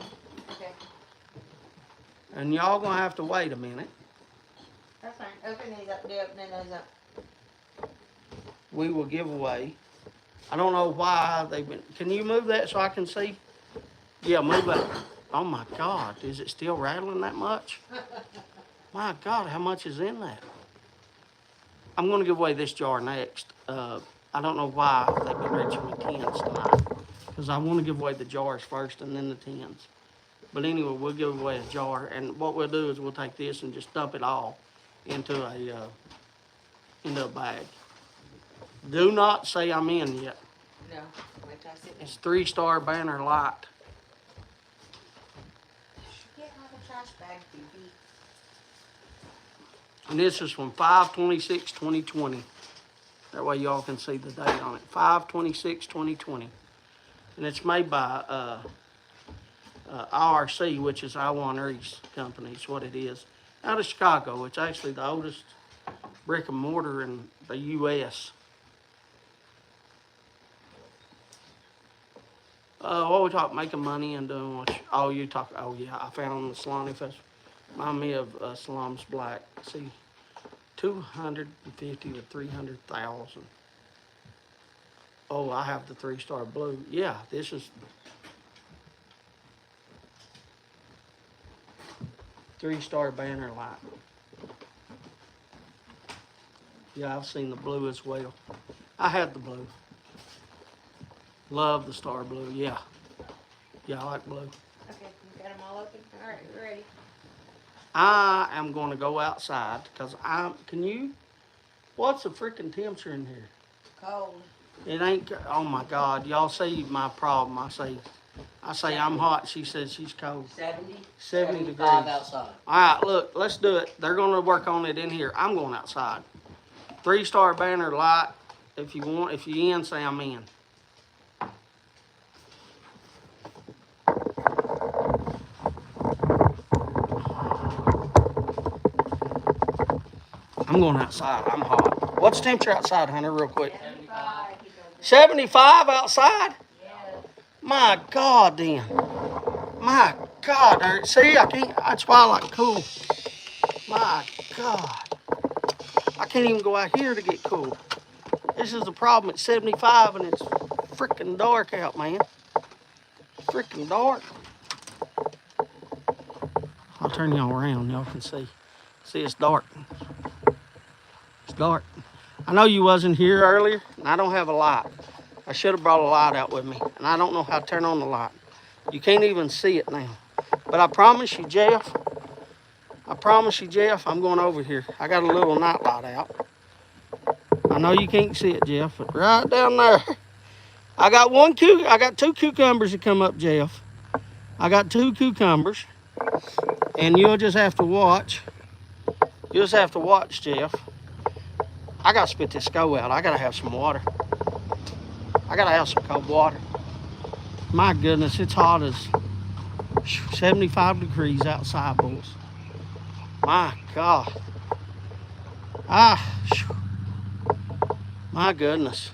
Okay. And y'all gonna have to wait a minute. That's fine. Open these up. Do opening those up. We will give away. I don't know why they've been. Can you move that so I can see? Yeah, move that. Oh my God, is it still rattling that much? My God, how much is in that? I'm going to give away this jar next. I don't know why they've been reaching me tins tonight, because I want to give away the jars first and then the tins. But anyway, we'll give away a jar, and what we'll do is we'll take this and just dump it all into a bag. Do not say I'm in yet. No, wait till I sit down. It's 3-star banner light. Get out of the trash bag, baby. And this is from 5/26/2020. That way y'all can see the date on it. 5/26/2020. And it's made by IRC, which is Iwan-Reese Company. It's what it is. Out of Chicago. It's actually the oldest brick and mortar in the U.S. What we talk, making money and doing what? Oh, yeah, I found on the Salami Festival. Remind me of Salam's Black. See, 250 to 300,000. Oh, I have the 3-star blue. Yeah, this is 3-star banner light. Yeah, I've seen the blue as well. I had the blue. Love the star blue, yeah. Yeah, I like blue. Okay, you got them all open? All right, we're ready. I am going to go outside because can you? What's the freaking temperature in here? Cold. It ain't, oh my God, y'all see my problem. I say I'm hot, she says she's cold. 70 degrees. Outside. All right, look, let's do it. They're going to work on it in here. I'm going outside. 3-star banner light. If you want, if you in, say I'm in. I'm going outside. I'm hot. What's the temperature outside, Hunter, real quick? 75 outside? Yeah. My God, then. My God. See, I can't. That's why I like cool. My God. I can't even go out here to get cool. This is the problem. It's 75 and it's freaking dark out, man. Freaking dark. I'll turn y'all around. Y'all can see. See, it's dark. It's dark. I know you wasn't here earlier, and I don't have a light. I should have brought a light out with me, and I don't know how to turn on the light. You can't even see it now. But I promise you, Jeff, I'm going over here. I got a little night light out. I know you can't see it, Jeff, but right down there. I got 2 cucumbers to come up, Jeff. I got 2 cucumbers, and you'll just have to watch. You'll just have to watch, Jeff. I gotta spit this go out. I gotta have some water. I gotta have some cold water. My goodness, it's hot as 75 degrees outside, boys. My God. My goodness.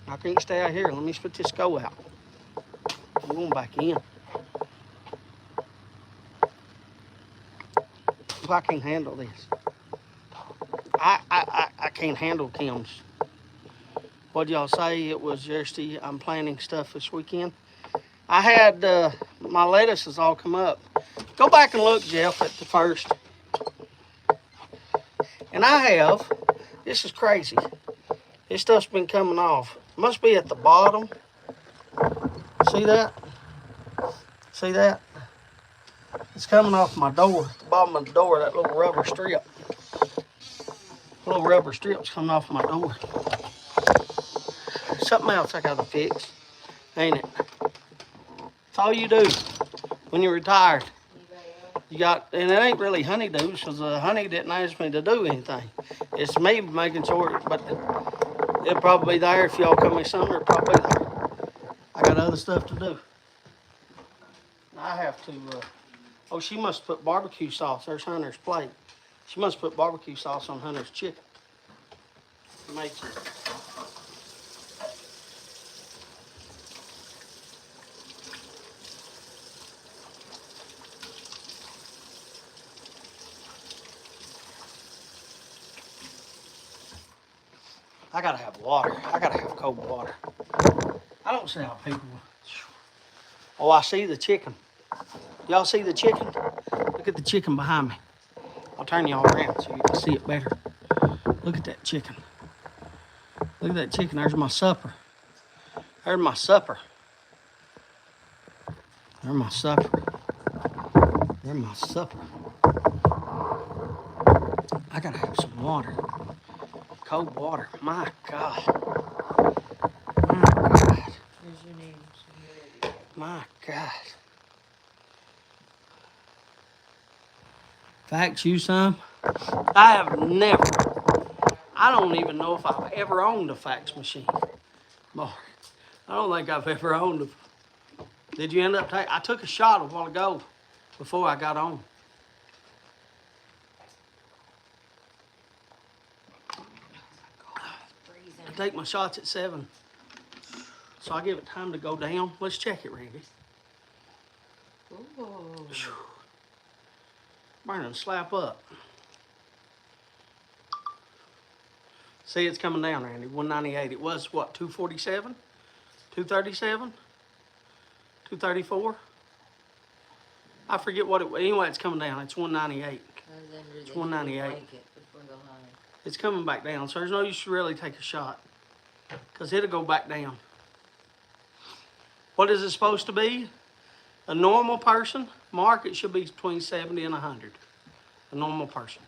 I can't stay out here. Let me spit this go out. I'm going back in. I can't handle this. I can't handle Kim's. What y'all say? It was yesterday. I'm planning stuff this weekend. I had my lettuces all come up. Go back and look, Jeff, at the first. And I have. This is crazy. This stuff's been coming off. Must be at the bottom. See that? See that? It's coming off my door, the bottom of the door, that little rubber strip. Little rubber strip's coming off my door. Something else I gotta fix, ain't it? That's all you do when you're retired. You got, and it ain't really honeydews, because the honey didn't ask me to do anything. It's me making sure, but it'll probably be there if y'all come in summer, it'll probably be there. I got other stuff to do. I have to, oh, she must put barbecue sauce. There's Hunter's plate. She must put barbecue sauce on Hunter's chicken. Makes it. I gotta have water. I gotta have cold water. I don't see how people. Oh, I see the chicken. Y'all see the chicken? Look at the chicken behind me. I'll turn y'all around so you can see it better. Look at that chicken. Look at that chicken. There's my supper. There's my supper. There's my supper. There's my supper. I gotta have some water. Cold water. My God. My God. Here's your name. My God. Fax you some? I have never. I don't even know if I've ever owned a fax machine. Mark, I don't think I've ever owned a. Did you end up taking? I took a shot a while ago before I got on. I take my shots at 7. So I give it time to go down. Let's check it, Randy. Ooh. Burning slap up. See, it's coming down, Randy. 198. It was what, 247? 237? 234? I forget what it was. Anyway, it's coming down. It's 198. It's 198. It's coming back down, so there's no use to really take a shot, because it'll go back down. What is it supposed to be? A normal person, Mark, it should be between 70 and 100. A normal person.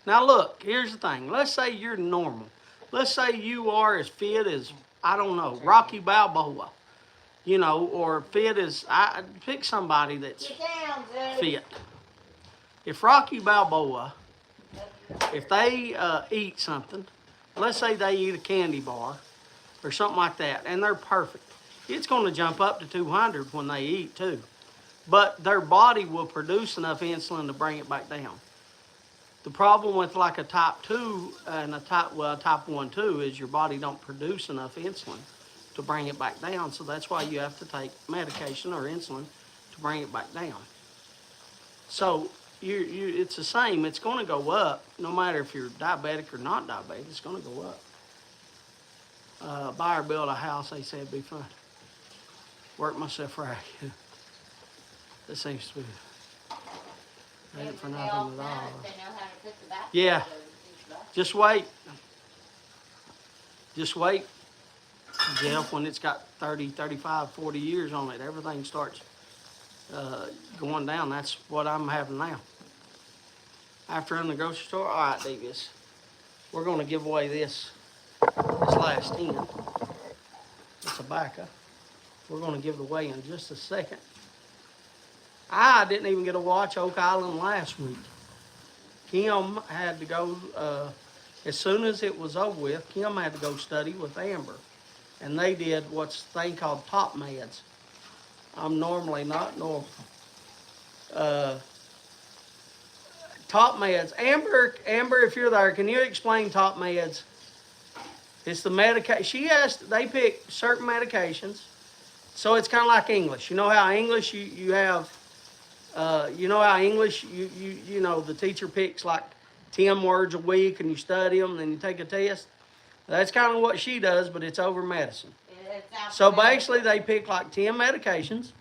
Now look, here's the thing. Let's say you're normal. Let's say you are as fit as, I don't know, Rocky Balboa. You know, or fit as, pick somebody that's fit. If Rocky Balboa, if they eat something, let's say they eat a candy bar or something like that, and they're perfect, it's going to jump up to 200 when they eat too. But their body will produce enough insulin to bring it back down. The problem with like a type 2 and a type 1 too is your body don't produce enough insulin to bring it back down. So that's why you have to take medication or insulin to bring it back down. So it's the same. It's going to go up no matter if you're diabetic or not diabetic. It's going to go up. Buy or build a house, they say it'd be fun. Work myself right. That seems to be. Ain't for nothing at all. Yeah. Just wait. Just wait, Jeff, when it's got 30, 35, 40 years on it, everything starts going down. That's what I'm having now. After in the grocery store, all right, Davis, we're going to give away this last 10. It's a backer. We're going to give it away in just a second. I didn't even get to watch Oak Island last week. Kim had to go, as soon as it was over with, Kim had to go study with Amber. And they did what's a thing called top meds. I'm normally not normal. Top meds. Amber, if you're there, can you explain top meds? It's the medication. They pick certain medications. So it's kind of like English. You know how English you have, you know how English, you know, the teacher picks like 10 words a week and you study them and then you take a test? That's kind of what she does, but it's over medicine. So basically they pick like 10 medications,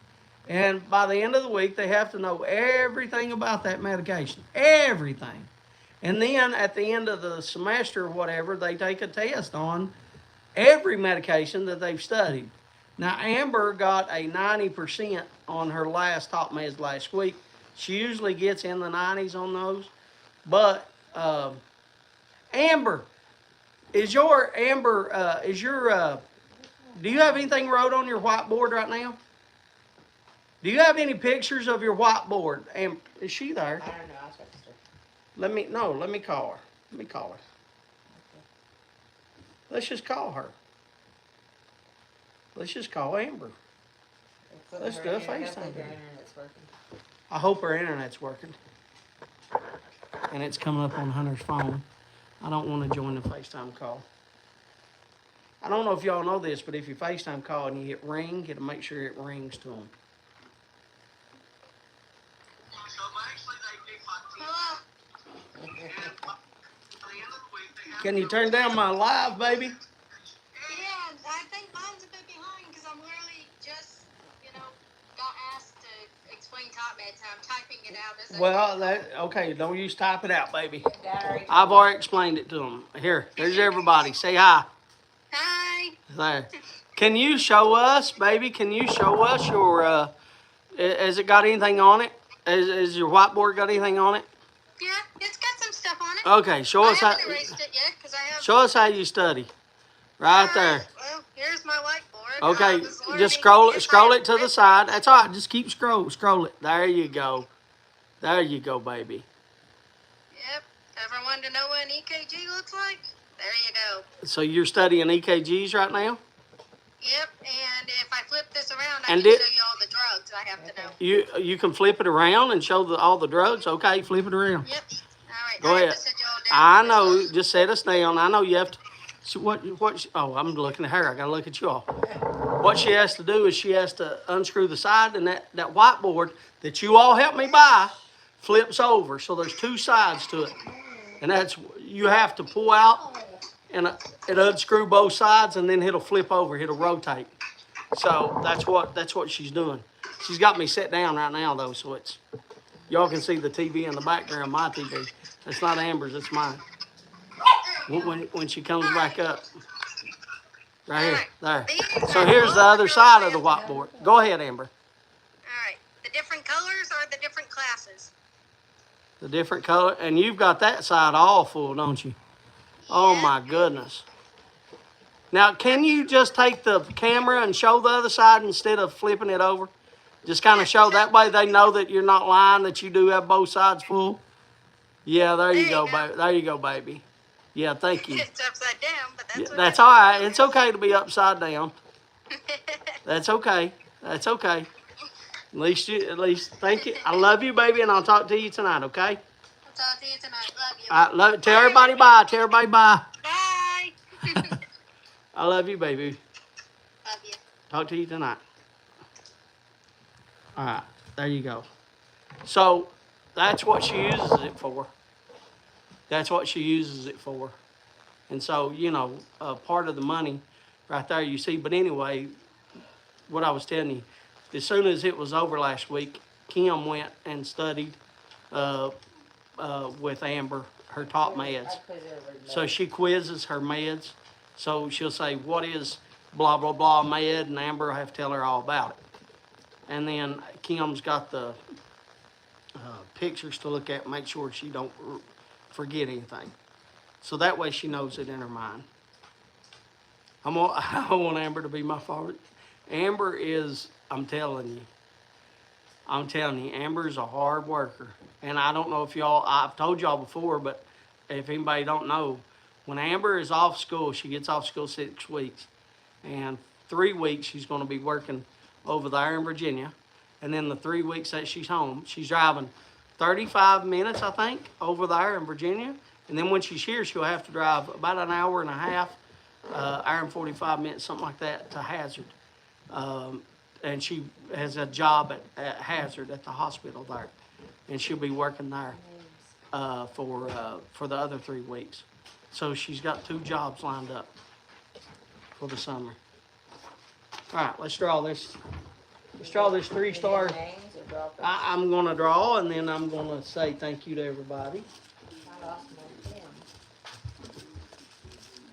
and by the end of the week they have to know everything about that medication. Everything. And then at the end of the semester or whatever, they take a test on every medication that they've studied. Now, Amber got a 90% on her last top meds last week. She usually gets in the 90s on those. But, Amber, do you have anything wrote on your whiteboard right now? Do you have any pictures of your whiteboard? Is she there? I don't know. I'll text her. Let me call her. Let me call her. Let's just call her. Let's just call Amber. Let's do a FaceTime. I hope her internet's working. And it's coming up on Hunter's phone. I don't want to join the FaceTime call. I don't know if y'all know this, but if you FaceTime call and you hit ring, it'll make sure it rings to them. Can you turn down my live, baby? Yeah, I think mine's a bit behind because I'm literally just, got asked to explain top meds and I'm typing it out. Well, okay, don't use type it out, baby. I've already explained it to them. Here, there's everybody. Say hi. Hi. There. Can you show us, baby? Can you show us your, has it got anything on it? Has your whiteboard got anything on it? Yeah, it's got some stuff on it. Okay, show us how. I haven't erased it yet because I have. Show us how you study. Right there. Well, here's my whiteboard. Okay, just scroll it to the side. That's all right. Just keep scroll it. There you go. There you go, baby. Yep. Ever wanted to know what an EKG looks like? There you go. So you're studying EKGs right now? Yep. And if I flip this around, I And can show you all the drugs I have to know. You can flip it around and show all the drugs? Okay, flip it around. Yep. All right. Go ahead. I know. Just set us down. I know you have to. So what? Oh, I'm looking at her. I gotta look at you all. What she has to do is she has to unscrew the side, and that whiteboard that you all helped me buy flips over. So there's two sides to it, and that's you have to pull out, and it unscrew both sides, and then it'll flip over. It'll rotate. So that's what she's doing. She's got me set down right now though, so it's y'all can see the TV in the background. My TV. It's not Amber's. It's mine. When she comes back up, Right here, there. These So are here's the all other girls' side of the classes. whiteboard. Go ahead, Amber. All right. The different colors are the different classes. The different color, and you've got that side all full, don't you? Oh Yeah. my goodness. Now, can you just take the camera and show the other side instead of flipping it over? Just kind of show that way they know that you're not lying, that you do have both sides full. Yeah, there you go, baby. There you go, baby. Yeah, thank you. It's upside down, but Yeah, that's that's all right. It's okay to be upside down. okay. That's okay. That's okay. At least, thank you. I love you, baby, and I'll talk to you tonight, okay? I'll talk to you tonight. Love you. I love. Tell everybody bye. Tell everybody bye. Bye. I love you, baby. Love you. Talk to you tonight. All right, there you go. So that's what she uses it for. That's what she uses it for. And so, you know, part of the money right there you see. But anyway, what I was telling you, as soon as it was over last week, Kim went and studied with Amber her top meds. So she quizzes her meds. So she'll say, what is blah, blah, blah med? And Amber will have to tell her all about it. And then Kim's got the pictures to look at, make sure she don't forget anything. So that way she knows it in her mind. I want Amber to be my favorite. Amber is, I'm telling you, Amber is a hard worker. And I don't know if y'all, I've told y'all before, but if anybody don't know, when Amber is off school, she gets off school 6 weeks. And 3 weeks she's going to be working over there in Virginia. And then the 3 weeks that she's home, she's driving 35 minutes, I think, over there in Virginia. And then when she's here, she'll have to drive about an hour and a half, hour and 45 minutes, something like that, to Hazard. And she has a job at Hazard at the hospital there. And she'll be working there for the other 3 weeks. So she's got 2 jobs lined up for the summer. All right, let's draw this. Let's draw this 3-star. I'm going to draw, and then I'm going to say thank you to everybody. I lost my pen.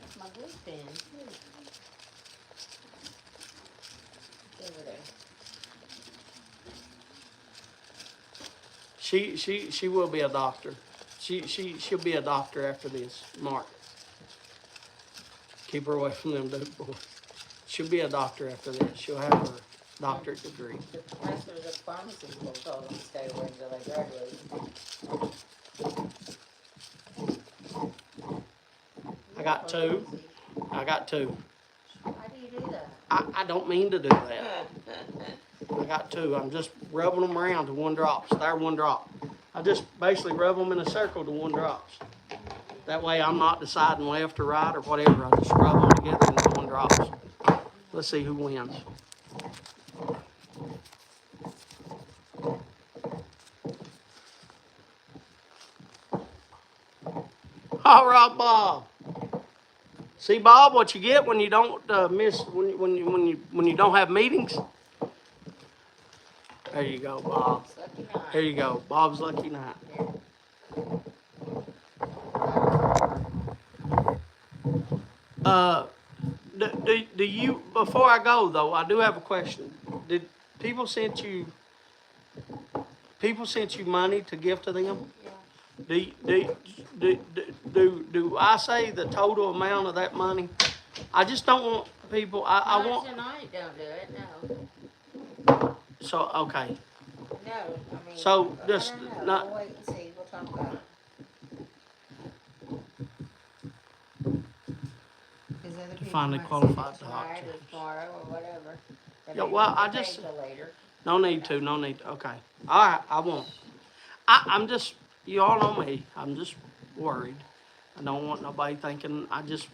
That's my good pen. It's over there. She will be a doctor. She'll be a doctor after this, Mark. Keep her away from them dope boys. She'll be a doctor after this. She'll have her doctorate degree. The professors at pharmacy school told them to stay away until they graduate. I got 2. I got 2. How do you do that? I don't mean to do that. I got 2. I'm just rubbing them around to 1 drops. They're 1 drop. I just basically rub them in a circle to 1 drops. That way I'm not deciding left or right or whatever. I just rub them together into 1 drops. Let's see who wins. All right, Bob. See, Bob, what you get when you don't miss when you don't have meetings. There you go, Bob. There you go, Bob's lucky night. Do you? Before I go though, I do have a question. Did people send you money to give to them? Do I say the total amount of that money? I just don't want people. I Not want. tonight, don't do it, no. So okay. No, I mean. So I just don't know. not. We'll wait and see, we'll talk about it. Cause other people Finally might say qualified it's to tonight doctor. or tomorrow or whatever. They Yeah, may well, not I get just- paid till later. No need to. No need. Okay. All right. I won't. I'm just. You all know me. I'm just worried. I don't want nobody thinking. I just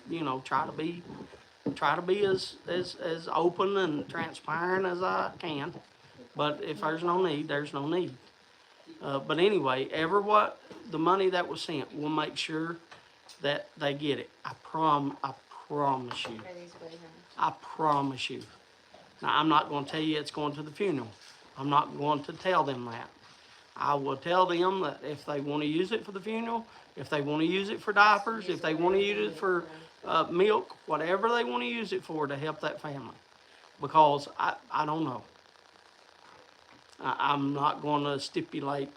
try to be as open and transparent as I can. But if there's no need, there's no need. But anyway, the money that was sent, we'll make sure that they get it. I promise you. Are these way, honey? I promise you. Now, I'm not going to tell you it's going to the funeral. I'm not going to tell them that. I will tell them that if they want to use it for the funeral, if they want to use it for diapers, if they want to use it for milk, whatever they want to use it for to help that family. Because I don't know. I'm not going to stipulate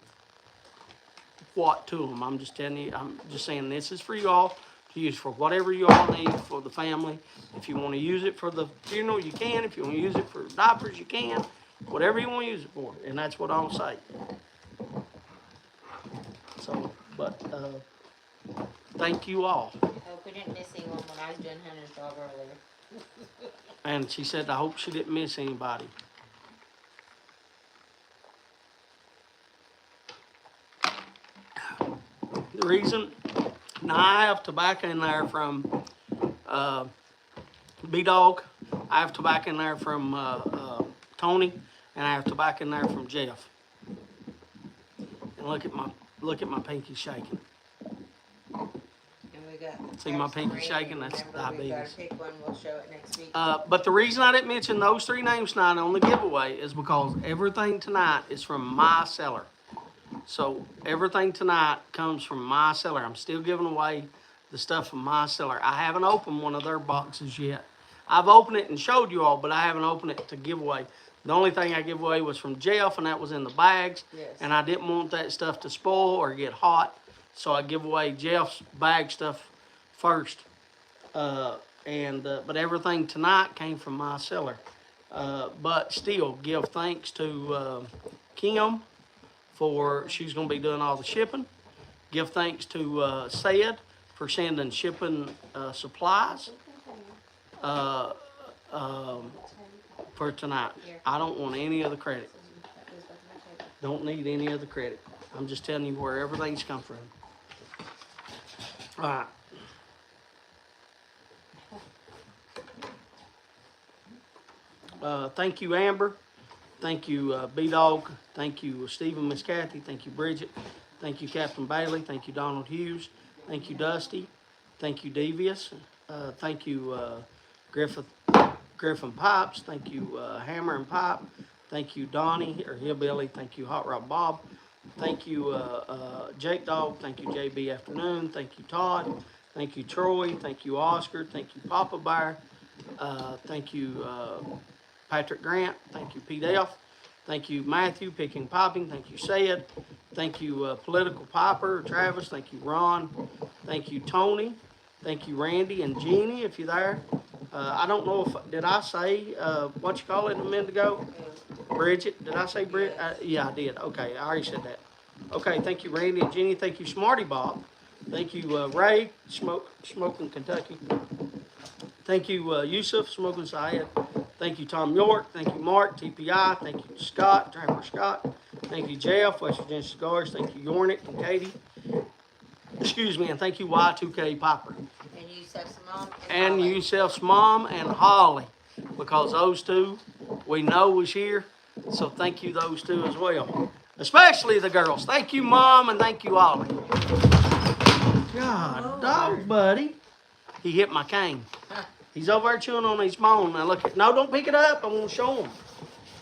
what to them. I'm just telling you, I'm just saying this is for y'all to use for whatever you all need for the family. If you want to use it for the funeral, you can. If you want to use it for diapers, you can. Whatever you want to use it for. And that's what I'll say. So, but thank you all. Hope we didn't miss anyone when I was doing Hunter's dog earlier. And she said, I hope she didn't miss anybody. The reason, now I have tobacco in there from B-Dog. I have tobacco in there from Tony, and I have tobacco in there from Jeff. And look at my pinky shaking. And we got. See my pinky shaking? That's remember, we gotta diabetes. pick one. We'll show it next week. But the reason I didn't mention those 3 names tonight on the giveaway is because everything tonight is from my cellar. So everything tonight comes from my cellar. I'm still giving away the stuff from my cellar. I haven't opened one of their boxes yet. I've opened it and showed you all, but I haven't opened it to give away. The only thing I give away was from Jeff, and that was in the bags. Yes. And I didn't want that stuff to spoil or get hot, so I give away Jeff's bag stuff first. But everything tonight came from my cellar. But still, give thanks to Kim for she's going to be doing all the shipping. Give thanks to Sayed for sending shipping supplies for tonight. I don't want any of the credit. Don't need any of the credit. I'm just telling you where everything's come from. All right. Thank you, Amber. Thank you, B-Dog. Thank you, Stephen, Miss Kathy. Thank you, Bridget. Thank you, Captain Bailey. Thank you, Donald Hughes. Thank you, Dusty. Thank you, Devious. Thank you, Griffin Pipes. Thank you, Hammer and Pipe. Thank you, Donnie, or Hillbilly. Thank you, Hot Rod Bob. Thank you, Jake Dog. Thank you, JB Afternoon. Thank you, Todd. Thank you, Troy. Thank you, Oscar. Thank you, Papa Bear. Thank you, Patrick Grant. Thank you, Pete F. Thank you, Matthew, Picking Popping. Thank you, Sayed. Thank you, Political Piper, Travis. Thank you, Ron. Thank you, Tony. Thank you, Randy and Jeannie, if you're there. I don't know if, did I say, what you call it a minute ago? Bridget, did I say Bridget? Yeah, I did. Okay, I already said that. Okay, thank you, Randy and Jeannie. Thank you, Smarty Bob. Thank you, Ray, Smoking Kentucky. Thank you, Yusuf, Smoking Syed. Thank you, Tom York. Thank you, Mark, TPI. Thank you, Scott, Trapper Scott. Thank you, Jeff, West Virginia Cigars. Thank you, Yornick and Katie. Excuse me, and thank you, Y2K Piper. And Yusuf's mom. And Holly. Yusuf's mom and Holly, because those two we know was here. So thank you, those two as well. Especially the girls. Thank you, Mom, and thank you, Holly. God, dog, buddy. He hit my cane. He's over there chewing on his bone. Now look, no, don't pick it up. I'm gonna show him.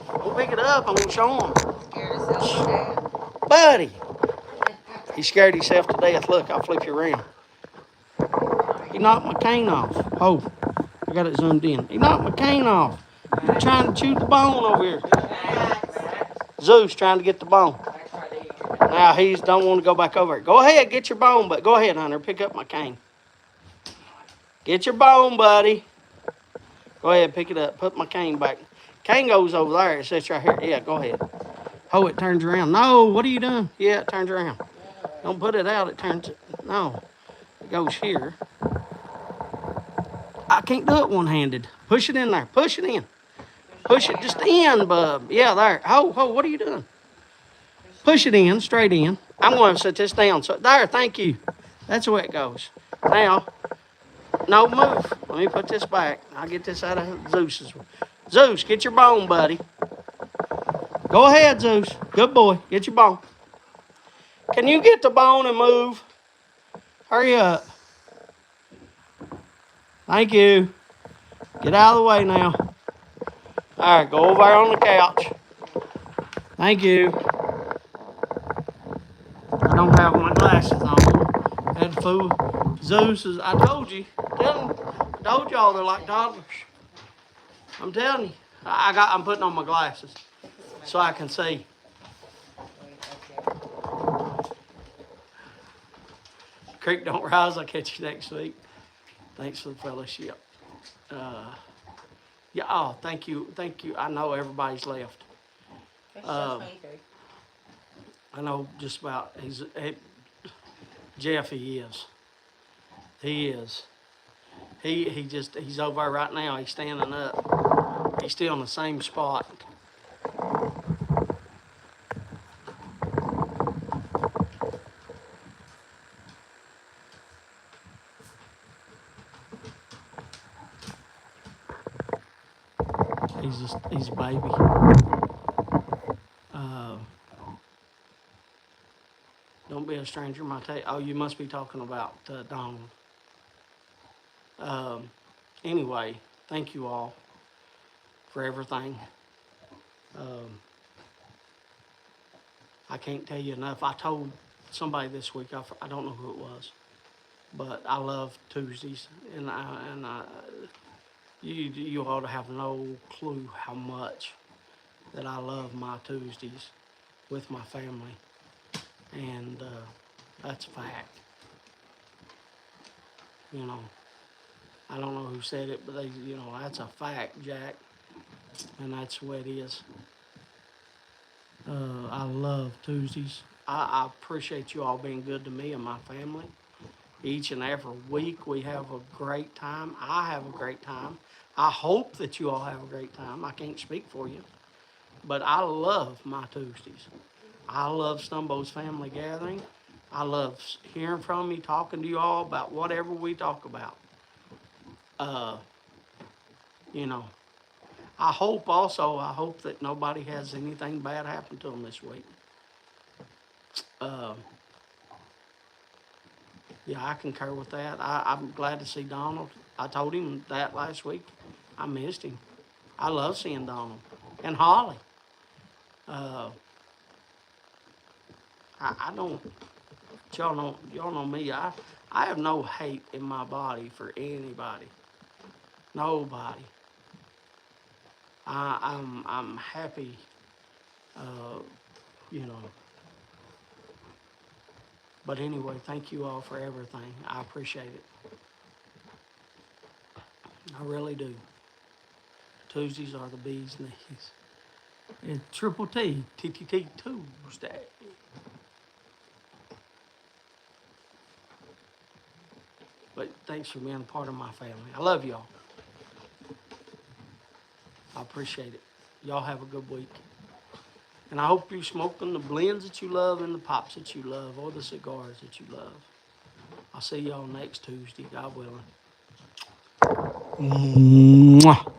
Don't pick it up. I'm gonna show him. Scared herself to death. Buddy. He scared himself to death. Look, I'll flip you around. He knocked my cane off. Oh, I got it zoomed in. He knocked my cane off. I'm trying to chew the bone over here. Zeus trying to get the bone. Now he don't want to go back over it. Go ahead, get your bone, but go ahead, Hunter. Pick up my cane. Get your bone, buddy. Go ahead, pick it up. Put my cane back. Cane goes over there. It sits right here. Yeah, go ahead. Oh, it turns around. No, what are you doing? Yeah, it turns around. Don't put it out. It turns. No, it goes here. I can't do it one-handed. Push it in there. Push it in. Push it just in, bub. Yeah, there. Ho, what are you doing? Push it in, straight in. I'm going to set this down. So there, thank you. That's the way it goes. Now, no, move. Let me put this back. I'll get this out of Zeus's. Zeus, get your bone, buddy. Go ahead, Zeus. Good boy. Get your bone. Can you get the bone and move? Hurry up. Thank you. Get out of the way now. All right, go over there on the couch. Thank you. I don't have my glasses on. Had to fool Zeus. I told you. telling you. I told y'all they're like toddlers. I'm telling you. I'm putting on my glasses so I can see. Creek don't rise. I'll catch you next week. Thanks for the fellowship. Yeah. Oh, thank you. I know everybody's left. It's just me too. I know just about. Jeff. He is. He is. He's over there right now. He's standing up. He's still in the same spot. He's a baby. Don't be a stranger, my oh, you must be talking about Donald. Anyway, thank you all for everything. I can't tell you enough. I told somebody this week, I don't know who it was, but I love Tuesdays, and you ought to have no clue how much that I love my Tuesdays with my family, and that's a fact. You know, I don't know who said it, but that's a fact, Jack, and that's the way it is. I love Tuesdays. I appreciate you all being good to me and my family. Each and every week we have a great time. I have a great time. I hope that you all have a great time. I can't speak for you. But I love my Tuesdays. I love Stumbo's family gathering. I love hearing from you, talking to you all about whatever we talk about. You know, I hope that nobody has anything bad happen to them this week. Yeah, I concur with that. I'm glad to see Donald. I told him that last week. I missed him. I love seeing Donald and Holly. I don't. Y'all know me. I have no hate in my body for anybody. Nobody. I'm happy. You know. But anyway, thank you all for everything. I appreciate it. I really do. Tuesdays are the bee's knees. And Triple T, TTT Tuesday. But thanks for being a part of my family. I love y'all. I appreciate it. Y'all have a good week. And I hope you're smoking the blends that you love and the pops that you love or the cigars that you love. I'll see y'all next Tuesday, God willing. Mwah.